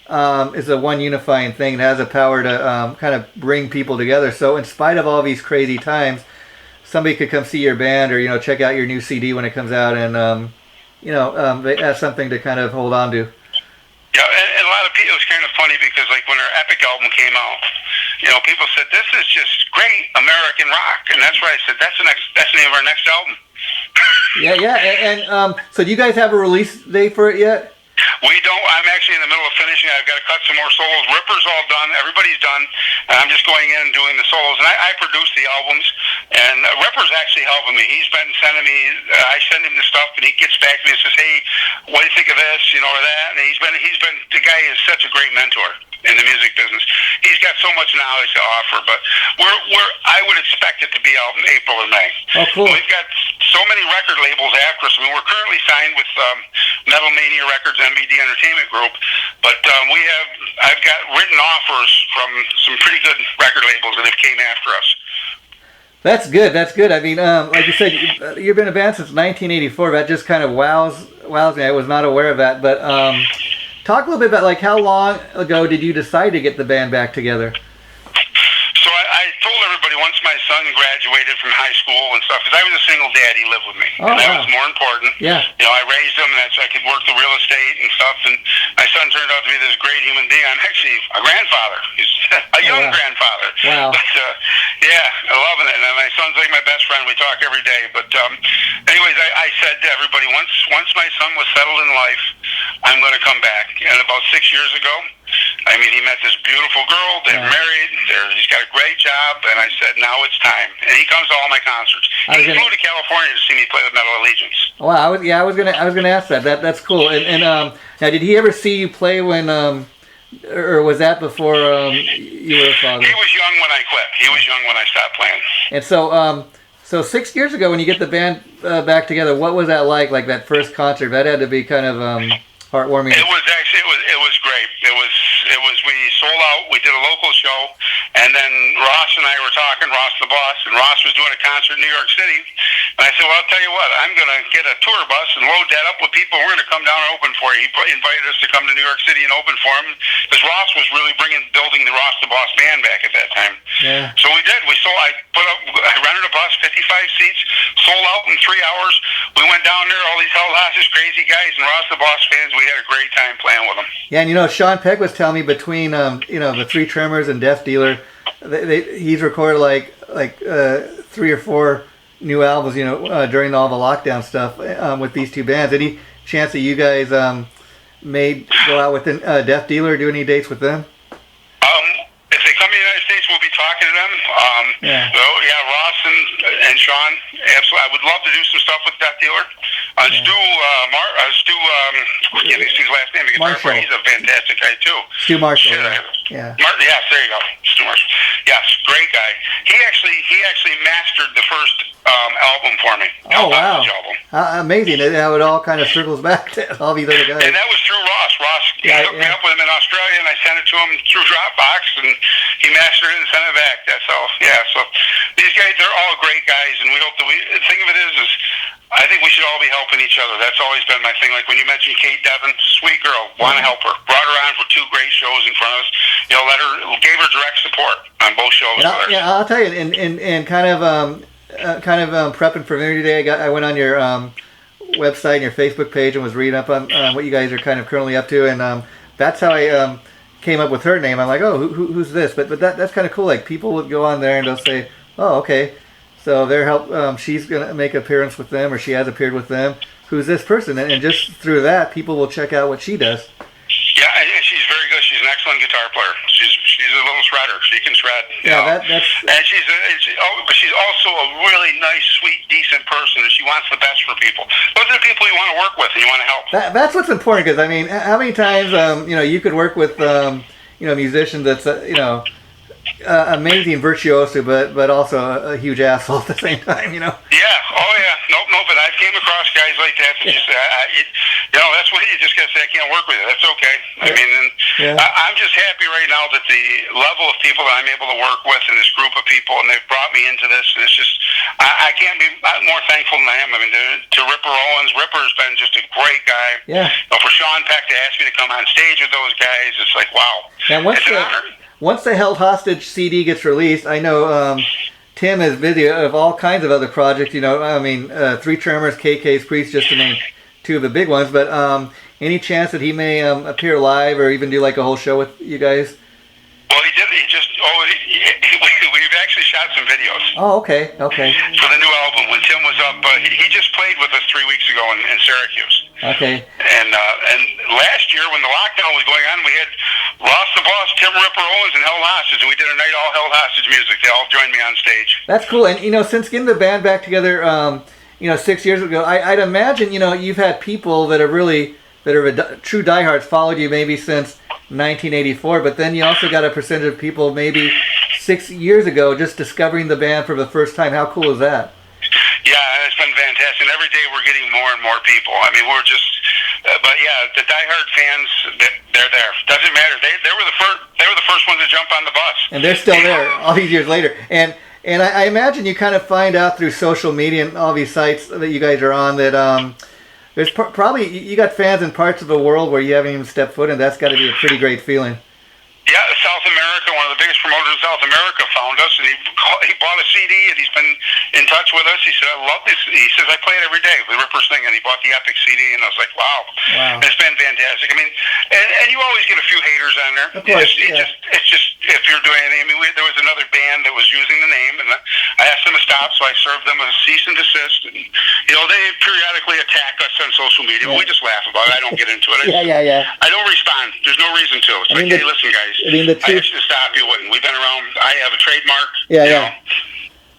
is a one unifying thing. It has a power to kind of bring people together. So in spite of all these crazy times, somebody could come see your band or check out your new CD when it comes out, and they have something to kind of hold on to. Yeah, and a lot of people, it was kind of funny because like when our Epic album came out, people said, this is just great American rock. And that's why I said, that's the name of our next album. And so do you guys have a release date for it yet? We don't. I'm actually in the middle of finishing. I've got to cut some more solos. Ripper's all done. Everybody's done. And I'm just going in and doing the solos. And I produce the albums. And Ripper's actually helping me. He's been sending me, I send him the stuff, and he gets back to me and says, hey, what do you think of this, or that? And he's been, the guy is such a great mentor in the music business. He's got so much knowledge to offer. But I would expect it to be out in April or May. Oh, cool. We've got so many record labels after us. We're currently signed with Metal Mania Records, MBD Entertainment Group, but I've got written offers from some pretty good record labels that have came after us. That's good. Like you said, you've been a band since 1984. That just kind of wows me. I was not aware of that. But talk a little bit about like how long ago did you decide to get the band back together? So I told everybody once my son graduated from high school and stuff, because I was a single dad, he lived with me, and that was more important. Yeah. I raised him, and that's so I could work the real estate and stuff. And my son turned out to be this great human being. I'm actually a grandfather. He's a young grandfather. Wow. But I'm loving it. And my son's like my best friend. We talk every day. But anyways, I said to everybody, once my son was settled in life, I'm going to come back. And about 6 years ago, he met this beautiful girl. They're married. He's got a great job. And I said, now it's time. And he comes to all my concerts. He flew to California to see me play with Metal Allegiance. Wow. I was gonna ask that. That's cool. And now, did he ever see you play when, or was that before you were a father? He was young when I quit. He was young when I stopped playing. And so 6 years ago, when you get the band back together, what was that like? Like that first concert, that had to be kind of heartwarming. It was great. We sold out. We did a local show, and then Ross and I were talking. Ross the boss, and Ross was doing a concert in New York City. And I said, well, I'll tell you what, I'm going to get a tour bus and load that up with people. We're going to come down and open for you. He invited us to come to New York City and open for him, because Ross was really building the Ross the Boss band back at that time. Yeah. So we did. I rented a bus, 55 seats, sold out in 3 hours. We went down there, all these Held Hostage crazy guys and Ross the Boss fans. We had a great time playing with them. Yeah, and Sean Peck was telling me between the Three Tremors and Death Dealer, he's recorded like 3 or 4 new albums, during all the lockdown stuff with these two bands. Any chance that you guys may go out with Death Dealer or do any dates with them? If they come to the United States, we'll be talking to them. Ross and Sean, absolutely. I would love to do some stuff with Death Dealer. Stu, I can't think of his last name. Marshall. He's a fantastic guy too. Stu Marshall. Yes, there you go. Stu Marshall. Yes, great guy. He actually mastered the first album for me. Oh, wow. Amazing. How it all kind of circles back to all these other guys. And that was through Ross. He hooked me up with him in Australia, and I sent it to him through Dropbox, and he mastered it and sent it back. That's all. Yeah, so these guys, they're all great guys, and we hope that the thing of it is I think we should all be helping each other. That's always been my thing. Like when you mentioned Kate Devin, sweet girl, want to help her. Brought her on for 2 great shows in front of us. Gave her direct support on both shows. I'll tell you, and kind of prepping for interview today, I went on your website and your Facebook page and was reading up on what you guys are kind of currently up to, and that's how I came up with her name. I'm like, oh, who's this? But that's kind of cool. Like people would go on there and they'll say, oh, okay. So she's going to make an appearance with them, or she has appeared with them. Who's this person? And just through that, people will check out what she does. Yeah, and she's very good. She's an excellent guitar player. She's a little shredder. She can misread. Yeah, that's. And but she's also a really nice, sweet, decent person, and she wants the best for people. Those are the people you want to work with and you want to help. That's what's important, because I mean, how many times you could work with musicians that's amazing virtuoso, but also a huge asshole at the same time, Yeah. Oh yeah. No. But I've came across guys like that. That just, that's what you just gotta say. I can't work with it. That's okay. I mean, I'm just happy right now that the level of people that I'm able to work with in this group of people, and they've brought me into this. And it's just, I can't be more thankful than I am. I mean, to Ripper Owens. Ripper's been just a great guy. Yeah. For Sean Peck to ask me to come on stage with those guys, it's like wow. And it's an honor. Once the Held Hostage CD gets released, I know Tim is busy of all kinds of other projects. Three Tremors, KK's Priest, just to name two of the big ones. But any chance that he may appear live or even do like a whole show with you guys? Well, he did. We've actually shot some videos. Oh, okay. For the new album, when Tim was up, he just played with us 3 weeks ago in Syracuse. Okay. And last year, when the lockdown was going on, we had Ross the Boss, Tim Ripper Owens, and Held Hostage, and we did a night all Held Hostage music. They all joined me on stage. That's cool. And since getting the band back together, 6 years ago, I'd imagine you've had people that are true diehards followed you maybe since 1984, but then you also got a percentage of people maybe 6 years ago just discovering the band for the first time. How cool is that? Yeah, it's been fantastic. And every day we're getting more and more people. I mean, we're just, but yeah, the diehard fans, they're there. Doesn't matter. They were the first. They were the first ones to jump on the bus. And they're still there all these years later. And I imagine you kind of find out through social media and all these sites that you guys are on that there's probably you got fans in parts of the world where you haven't even stepped foot in. That's got to be a pretty great feeling. Yeah, South America, one of the biggest promoters in South America found us, and he bought a CD, and he's been in touch with us. He said, I love this. He says, I play it every day, the Ripper's thing, and he bought the Epic CD, and I was like, wow. It's been fantastic. I mean, and you always get a few haters on there. Of course, It's just, if you're doing anything, I mean, there was another band that was using the name, and I asked them to stop, so I served them a cease and desist, and, they periodically attack us on social media, but we just laugh about it. I don't get into it. I don't respond. There's no reason to. It's hey, listen, guys. I used to stop you, wouldn't. We've been around. I have a trademark.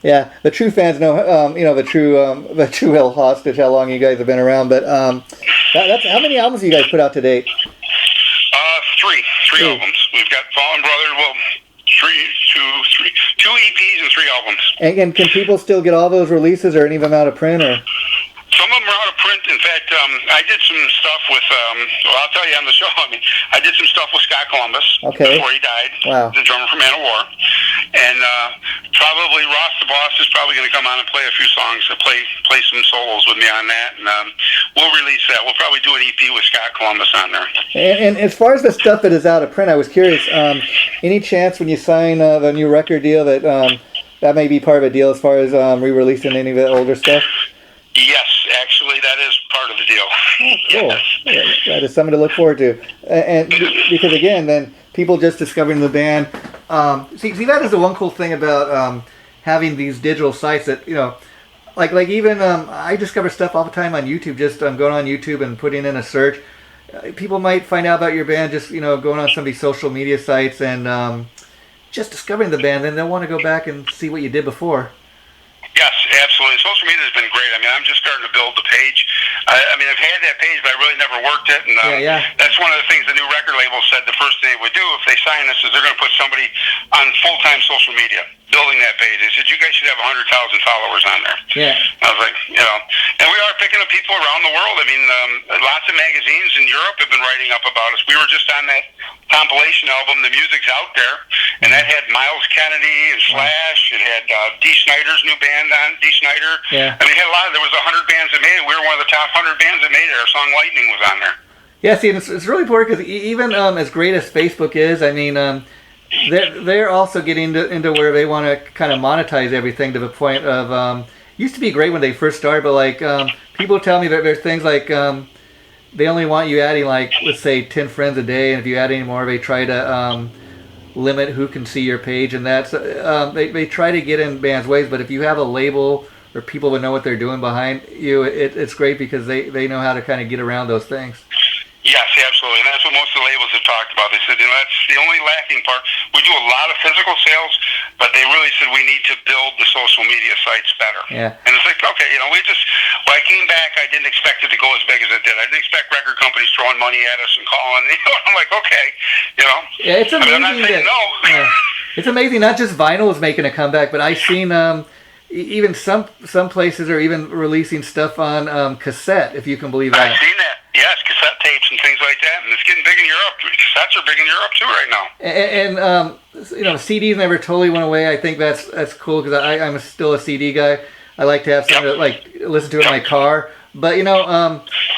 Yeah. The true fans know, the true Held Hostage, how long you guys have been around. But that's how many albums do you guys put out to date? Three albums. We've got Fallen Brother. Well, two EPs and 3 albums. And can people still get all those releases, or any of them out of print, or? Some of them are out of print. In fact, I did some stuff with, I'll tell you on the show, I did some stuff with Scott Columbus before he died, the drummer from Man of War. And probably Ross the Boss is probably going to come on and play a few songs, play some solos with me on that. And we'll release that. We'll probably do an EP with Scott Columbus on there. And as far as the stuff that is out of print, I was curious, any chance when you sign the new record deal that that may be part of a deal as far as re-releasing any of the older stuff? Yes, actually, that is part of the deal. Oh, cool. Yes. That is something to look forward to. And because, again, then people just discovering the band. See, that is the one cool thing about having these digital sites that, like even I discover stuff all the time on YouTube, just going on YouTube and putting in a search. People might find out about your band just, going on some of these social media sites and just discovering the band. Then they'll want to go back and see what you did before. Yes, absolutely. Social media has been great. I mean, I'm just starting to build the page. I've had that page, but I really never worked it. And that's one of the things the new record label said the first thing they would do if they sign us is they're going to put somebody on full-time social media building that page. They said, you guys should have 100,000 followers on there. Yeah. I was like, and we are picking up people around the world. I mean, lots of magazines in Europe have been writing up about us. We were just on that compilation album, The Music's Out There, and that had Miles Kennedy and Slash. It had Dee Snider's new band on, Dee Snider. Yeah. I mean, it had a lot. There was 100 bands that made it. We were one of the top 100 bands that made it. Our song Lightning was on there. Yeah, see, it's really important because even as great as Facebook is, I mean, they're also getting into where they want to kind of monetize everything to the point of used to be great when they first started, but like people tell me that there's things like they only want you adding like, let's say 10 friends a day, and if you add any more, they try to limit who can see your page, and that's they try to get in bands' ways. But if you have a label or people that know what they're doing behind you, it's great because they know how to kind of get around those things. Yes, absolutely. absolutely. And that's what most of the labels have talked about. They said, that's the only lacking part. We do a lot of physical sales, but they really said we need to build the social media sites better. Yeah. And it's like, okay, when I came back, I didn't expect it to go as big as it did. I didn't expect record companies throwing money at us and calling. I'm like, okay, Yeah, it's amazing. I'm not saying no. It's amazing. Not just vinyl is making a comeback, but I've seen even some places are even releasing stuff on cassette, if you can believe that. I've seen that. Yes, cassette tapes and things like that, and it's getting big in Europe. Cassettes are big in Europe too right now. And CDs never totally went away. I think that's cool because I'm still a CD guy. I like to have something to listen to in my car. But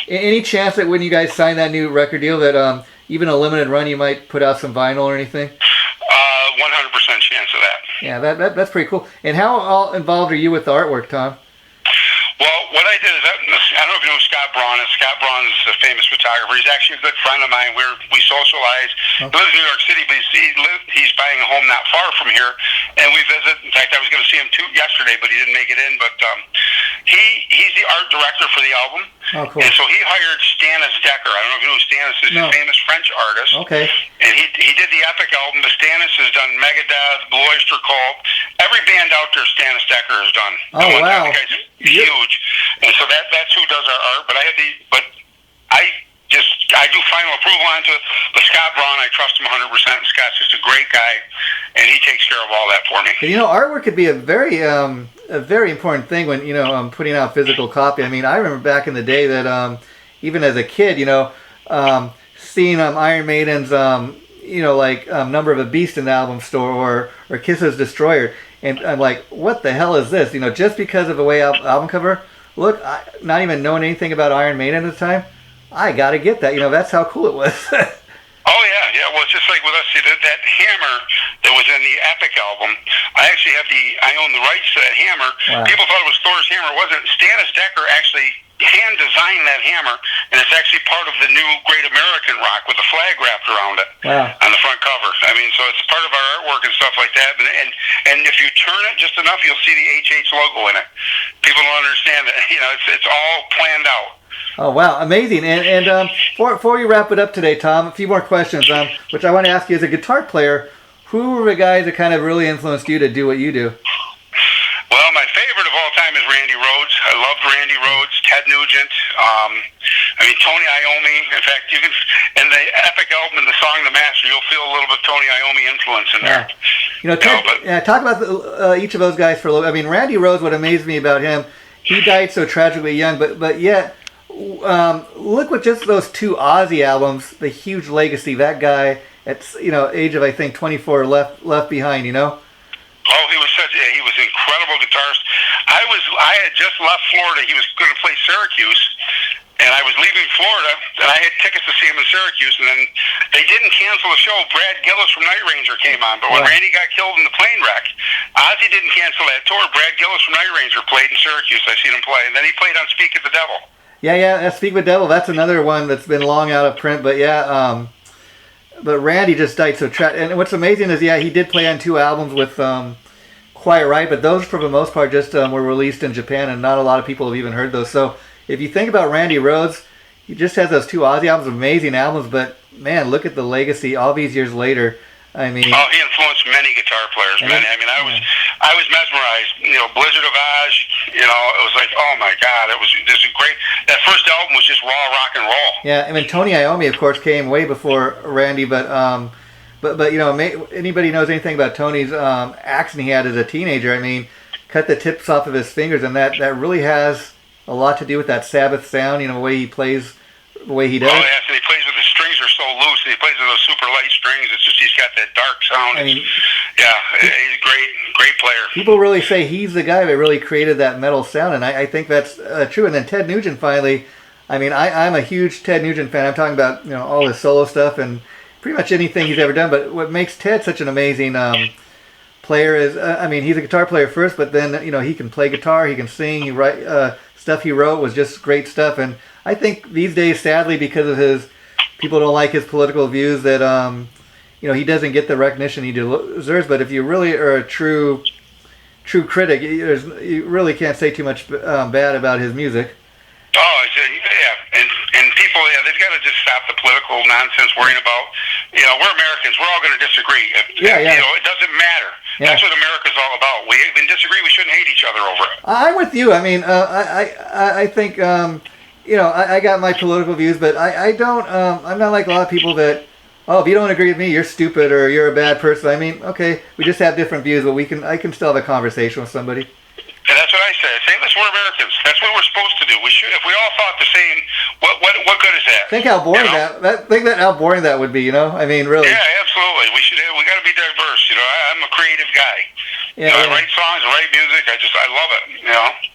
any chance that when you guys sign that new record deal that even a limited run you might put out some vinyl or anything? 100% chance of that. Yeah, that's pretty cool. And how all involved are you with the artwork, Tom? Well, what I did is, I don't know if you know who Scott Braun is. Scott Braun is a famous photographer. He's actually a good friend of mine. We socialize. Okay. He lives in New York City, but he's buying a home not far from here, and we visit. In fact, I was going to see him yesterday, but he didn't make it in. But he's the art director for the album. Oh, cool. And so he hired Stanis Decker. I don't know if you know who Stanis is. No. He's a famous French artist. Okay. And he did the Epic album, but Stanis has done Megadeth, Blue Oyster Cult. Every band out there Stanis Decker has done. Oh, wow. The guy's huge. And so that's who does our art. But I do final approval onto it. But Scott Braun, I trust him 100%. Scott's just a great guy, and he takes care of all that for me. Artwork could be a very important thing when putting out physical copy. I mean, I remember back in the day that even as a kid, seeing Iron Maiden's Number of a Beast in the album store or Kiss's Destroyer, and I'm like, what the hell is this? Just because of the way album cover. Look, not even knowing anything about Iron Maiden at the time, I gotta get that. That's how cool it was. Oh yeah. Well, it's just like with us. See, that hammer that was in the Epic album, I own the rights to that hammer. Wow. People thought it was Thor's hammer. It wasn't. Stanis Decker actually hand designed that hammer, and it's actually part of the new Great American Rock with the flag wrapped around it. Wow. On the front cover. I mean, so it's part of our artwork and stuff like that. And if you turn it just enough, you'll see the HH logo in it. People don't understand that. It's all planned out. Oh wow, amazing! And before you wrap it up today, Tom, a few more questions. Which I want to ask you as a guitar player, who were the guys that kind of really influenced you to do what you do? Well, my favorite of all time is Randy Rhoads. I loved Randy Rhoads, Ted Nugent. Tony Iommi. In fact, you can in the Epic album and the song "The Master," you'll feel a little bit of Tony Iommi influence in there. Talk about each of those guys for a little. I mean, Randy Rhoads. What amazed me about him, he died so tragically young, but yet. Look with just those two Ozzy albums, the huge legacy that guy at age of I think 24 left behind. Oh, he was an incredible guitarist. I had just left Florida. He was going to play Syracuse, and I was leaving Florida, and I had tickets to see him in Syracuse, and then they didn't cancel the show. Brad Gillis from Night Ranger came on, but when Randy got killed in the plane wreck, Ozzy didn't cancel that tour. Brad Gillis from Night Ranger played in Syracuse. I seen him play, and then he played on Speak of the Devil. Yeah, Speak with Devil. That's another one that's been long out of print. But but Randy just died so tragic. And what's amazing is, he did play on 2 albums with Quiet Riot, but those for the most part just were released in Japan, and not a lot of people have even heard those. So if you think about Randy Rhoads, he just has those 2 Ozzy albums, amazing albums. But man, look at the legacy all these years later. I mean, he influenced many guitar players. Many. I was mesmerized. Blizzard of Oz. It was like, oh my God, it was just great. That first album was just raw rock and roll. Yeah, Tony Iommi, of course, came way before Randy, but anybody knows anything about Tony's accident he had as a teenager? I mean, cut the tips off of his fingers, and that really has a lot to do with that Sabbath sound. The way he plays, the way he does. Oh yes, and he plays with the strings are so loose, and he plays with those super light strings. It's just he's got that dark sound. He's a great player. People really say he's the guy that really created that metal sound, and I think that's true. And then Ted Nugent finally. I'm a huge Ted Nugent fan. I'm talking about all his solo stuff and pretty much anything he's ever done. But what makes Ted such an amazing player is, he's a guitar player first, but then he can play guitar, he can sing, he write stuff he wrote was just great stuff. And I think these days, sadly, because of people don't like his political views, that he doesn't get the recognition he deserves. But if you really are a true critic, you really can't say too much bad about his music. Oh, yeah, and people, they've got to just stop the political nonsense worrying about, we're Americans. We're all going to disagree. It doesn't matter. Yeah. That's what America's all about. We can disagree. We shouldn't hate each other over it. I'm with you. I mean, I think, I got my political views, but I don't, I'm not like a lot of people that, if you don't agree with me, you're stupid or you're a bad person. I mean, okay, we just have different views, but I can still have a conversation with somebody. And that's what I say. Say, listen, we're Americans. That's what we're supposed to do. We should. If we all thought the same, what good is that? Think how boring how boring that would be. I mean, really. Yeah, absolutely. We got to be diverse. I'm a creative guy. Yeah, I write songs, I write music. I love it.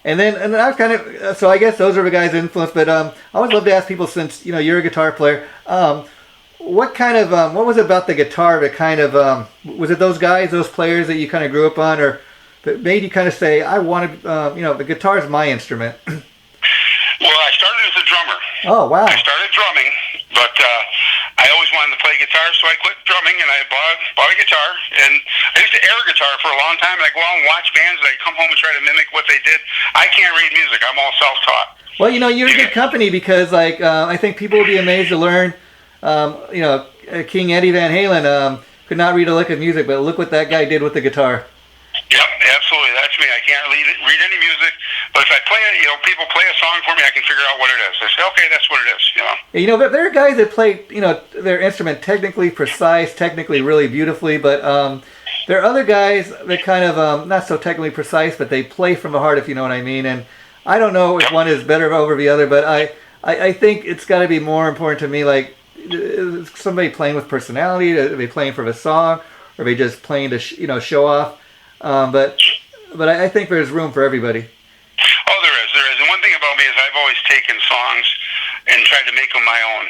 And then I was kind of, so I guess those are the guys' influence. But I always love to ask people, since you're a guitar player, what kind of what was it about the guitar that kind of was it those players that you kind of grew up on, or that made you kind of say, I wanted, the guitar is my instrument? Well, I started as a drummer. Oh, wow. I started drumming, but I always wanted to play guitar, so I quit drumming and I bought a guitar. And I used to air guitar for a long time, and I'd go out and watch bands, and I'd come home and try to mimic what they did. I can't read music. I'm all self-taught. Well, you're a good company, because, I think people would be amazed to learn, King Eddie Van Halen could not read a lick of music, but look what that guy did with the guitar. Yep, absolutely. That's me. I can't read any music, but if I play it, people play a song for me, I can figure out what it is. I say, okay, that's what it is. But there are guys that play, their instrument technically precise, technically really beautifully, but there are other guys that kind of not so technically precise, but they play from the heart, if you know what I mean. And I don't know if one is better over the other, but I think it's got to be more important to me, like somebody playing with personality. Are they playing for the song, or are they just playing to show off? But I think there's room for everybody. Oh, there is. And one thing about me is I've always taken songs and tried to make them my own.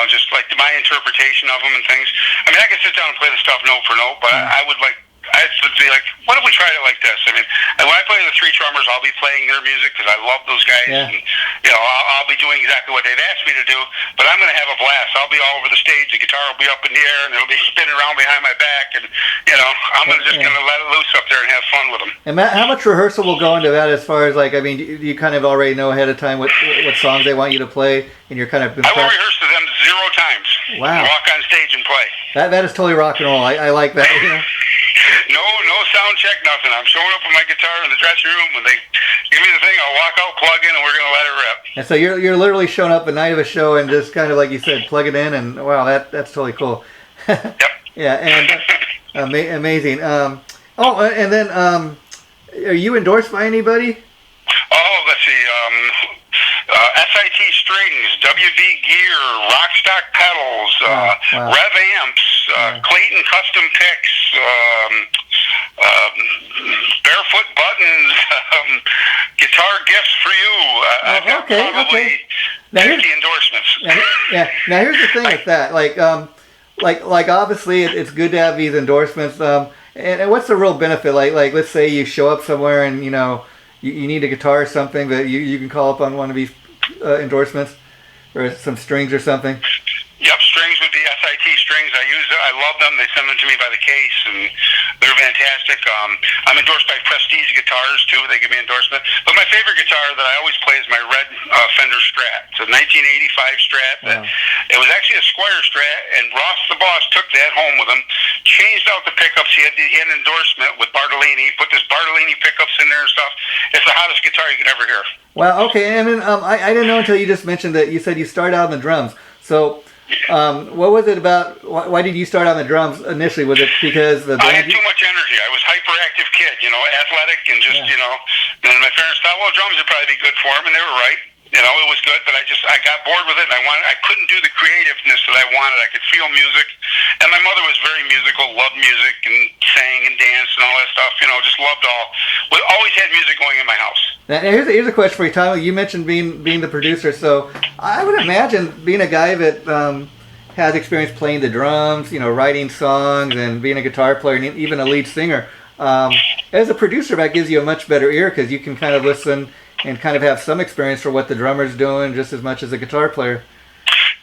Just like my interpretation of them and things. I mean, I can sit down and play the stuff note for note, but I would be like, what if we tried it like this? I mean, and when I play the three drummers, I'll be playing their music because I love those guys. Yeah. And, I'll be doing exactly what they've asked me to do, but I'm going to have a blast. I'll be all over the stage. The guitar will be up in the air, and it'll be spinning around behind my back. And, I'm going to let it loose up there and have fun with them. And Matt, how much rehearsal will go into that as far as, do you kind of already know ahead of time what songs they want you to play, and you're kind of... I will rehearse to them 0 times. Wow. Walk on stage and play. That is totally rock and roll. I like that. No sound check, nothing. I'm showing up with my guitar in the dressing room. When they give me the thing, I'll walk out, plug in, and we're going to let it rip. And so you're literally showing up the night of a show and just kind of, like you said, plug it in, and wow, that's totally cool. Yep. Yeah, and amazing. And then are you endorsed by anybody? Oh, let's see. SIT strings, WV gear, Rockstock pedals, wow. Rev amps, Clayton custom picks, barefoot buttons, guitar gifts for you. I've got probably 50 endorsements. Now here's the thing with that. Like obviously it's good to have these endorsements. And what's the real benefit? Like let's say you show up somewhere and you need a guitar or something, that you can call up on one of these endorsements, or some strings or something. Yep, strings would be SIT strings. I love them. They send them to me by the case, and they're fantastic. I'm endorsed by Prestige Guitars too. They give me endorsement. But my favorite guitar that I always play is my red Fender Strat. It's a 1985 Strat. Wow. It was actually a Squire Strat, and Ross the boss took that home with him, changed out the pickups. He had an endorsement with Bartolini. He put this Bartolini pickups in there and stuff. It's the hottest guitar you could ever hear. Well, okay, and then I didn't know until you just mentioned that you said you started out on the drums. So what was it about? Why did you start on the drums initially? Was it because the band? I had too much energy. I was a hyperactive kid, athletic, and just, and my parents thought, well, drums would probably be good for him, and they were right. It was good, but I got bored with it, and I couldn't do the creativeness that I wanted. I could feel music, and my mother was very musical, loved music, and sang and danced and all that stuff. Just loved always had music going in my house. Now here's a question for you, Tyler. You mentioned being the producer, so I would imagine being a guy that has experience playing the drums, writing songs, and being a guitar player, and even a lead singer. As a producer, that gives you a much better ear, because you can kind of listen and kind of have some experience for what the drummer's doing just as much as a guitar player.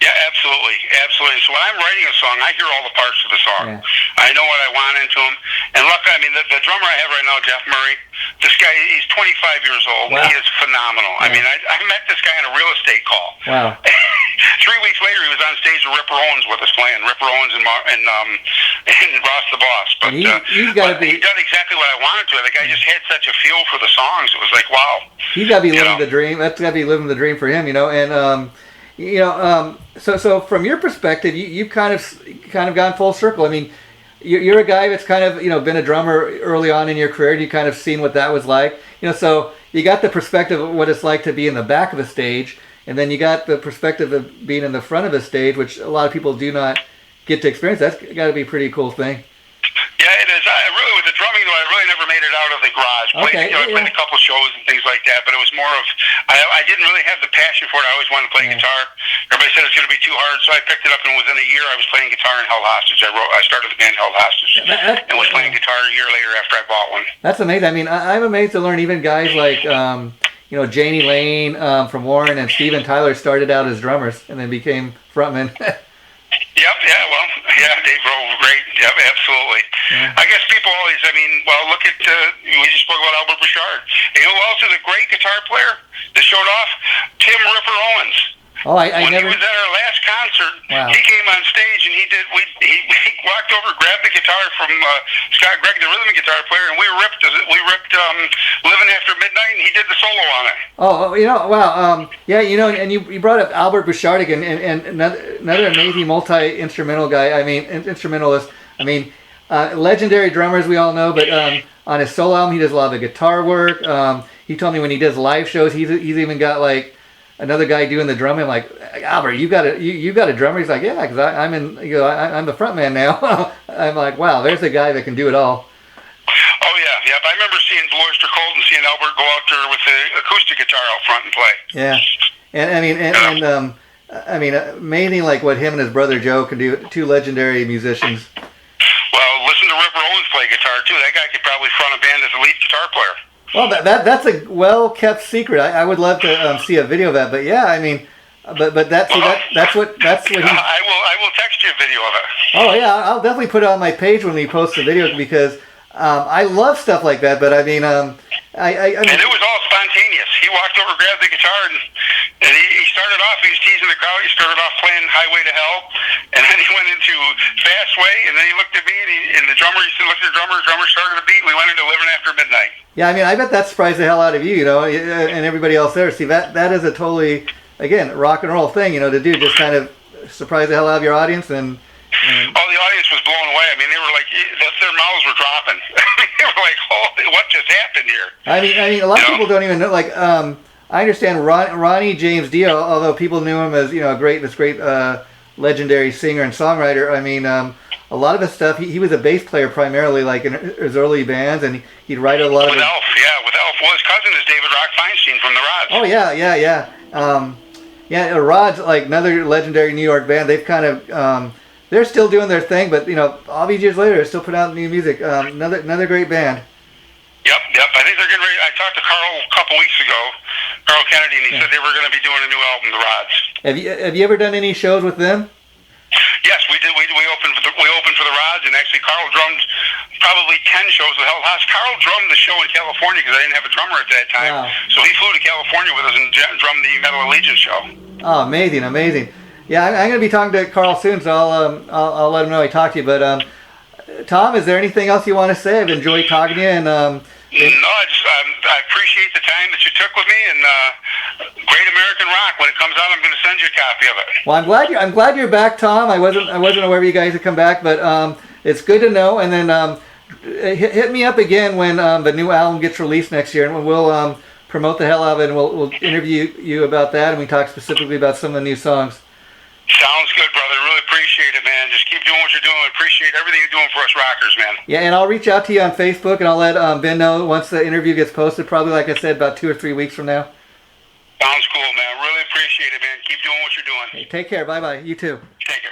Yeah, absolutely. So when I'm writing a song, I hear all the parts of the song. Yeah. I know what I want into them. And look, the drummer I have right now, Jeff Murray, this guy, he's 25 years old. Wow. He is phenomenal. Yeah. I met this guy on a real estate call. Wow. 3 weeks later, he was on stage with Ripper Owens with us playing. Ripper Owens and Ross the Boss. But he's got to be. He done exactly what I wanted to. The guy just had such a feel for the songs. It was like, wow. He's got to be living the dream. That's got to be living the dream for him, And so from your perspective, you've kind of gone full circle. I mean, you're a guy that's kind of been a drummer early on in your career. And you kind of seen what that was like. So you got the perspective of what it's like to be in the back of a stage, and then you got the perspective of being in the front of a stage, which a lot of people do not get to experience. That's got to be a pretty cool thing. Yeah, it is. With the drumming, though, I really never made it out of the garage. I played a couple shows and things like that, but it was more of, I didn't really have the passion for it. I always wanted to play guitar. Everybody said it's going to be too hard, so I picked it up, and within a year, I was playing guitar in Held Hostage. I started the band Held Hostage, and was playing guitar a year later after I bought one. That's amazing. I mean, I'm amazed to learn even guys like, Janie Lane from Warren and Steven Tyler started out as drummers and then became frontmen. Yep, Dave Grohl, great. Yep, absolutely. Yeah. I guess people always, look at, we just spoke about Albert Bouchard. And who else is a great guitar player that showed off? Tim Ripper Owens. Oh, when he was at our last concert, he came on stage and he walked over, grabbed the guitar from Scott Gregg, the rhythm guitar player, and we ripped Living After Midnight, and he did the solo on it. Wow. And you brought up Albert Bouchard again, and another amazing multi-instrumental guy. Instrumentalist. Legendary drummer, as we all know, but on his solo album, he does a lot of the guitar work. He told me when he does live shows, he's even got like another guy doing the drumming. I'm like, Albert, you got a drummer? He's like, yeah, because I'm the front man now. I'm like, wow, there's a guy that can do it all. Oh yeah. I remember seeing Loyster Colt and seeing Albert go out there with the acoustic guitar out front and play. Yeah, and amazing like what him and his brother Joe can do. Two legendary musicians. Well, listen to Ripper Owens play guitar too. That guy could probably front a band as a lead guitar player. Well, that's a well-kept secret. I would love to see a video of that. But yeah, but that's what he. I will text you a video of it. Oh yeah, I'll definitely put it on my page when we post the video because I love stuff like that. But and it was all spontaneous. He walked over, grabbed the guitar, and he started off. He was teasing the crowd. He started off playing Highway to Hell, and then he went into Fast Way, and then he looked at me, and the drummer. He said, "Look at the drummer." The drummer started the beat. We went into Living After Midnight. Yeah, I bet that surprised the hell out of you, and everybody else there. See, that is a totally, again, rock and roll thing, to do, just kind of surprise the hell out of your audience. And oh, the audience was blown away. They were like, their mouths were dropping. They were like, holy, what just happened here? A lot of people don't even know, like, I understand Ronnie James Dio, although people knew him as, a great legendary singer and songwriter. A lot of his stuff, he was a bass player primarily, like in his early bands, and he'd write a lot with Elf. Well, his cousin is David Rock Feinstein from the Rods. Oh yeah. Rods, like another legendary New York band. They've kind of they're still doing their thing, but all these years later, they're still putting out new music. Another great band. Yep. I think they're getting ready. I talked to Carl a couple weeks ago, Carl Kennedy, and he said they were going to be doing a new album, The Rods. Have you ever done any shows with them? Yes, we did. We opened for the Rods, and actually Carl drummed probably 10 shows with Held Hostage. Carl drummed the show in California because I didn't have a drummer at that time. Wow. So he flew to California with us and drummed the Metal Allegiance show. Oh, amazing. Yeah, I'm going to be talking to Carl soon, so I'll let him know I talked to you. But Tom, is there anything else you want to say? I've enjoyed talking to you, and no, I appreciate the time that you took with me, and Great American Rock. When it comes out, I'm going to send you a copy of it. Well, I'm glad you're back, Tom. I wasn't aware you guys had come back, but it's good to know. And then hit me up again when the new album gets released next year, and we'll promote the hell out of it, and we'll interview you about that, and we talk specifically about some of the new songs. Sounds good, brother. Really appreciate it, man. Just keep doing what you're doing. Appreciate everything you're doing for us rockers, man. Yeah, and I'll reach out to you on Facebook, and I'll let Ben know once the interview gets posted, probably, like I said, about 2 or 3 weeks from now. Sounds cool, man. Really appreciate it, man. Keep doing what you're doing. Hey, take care. Bye-bye. You too. Take care.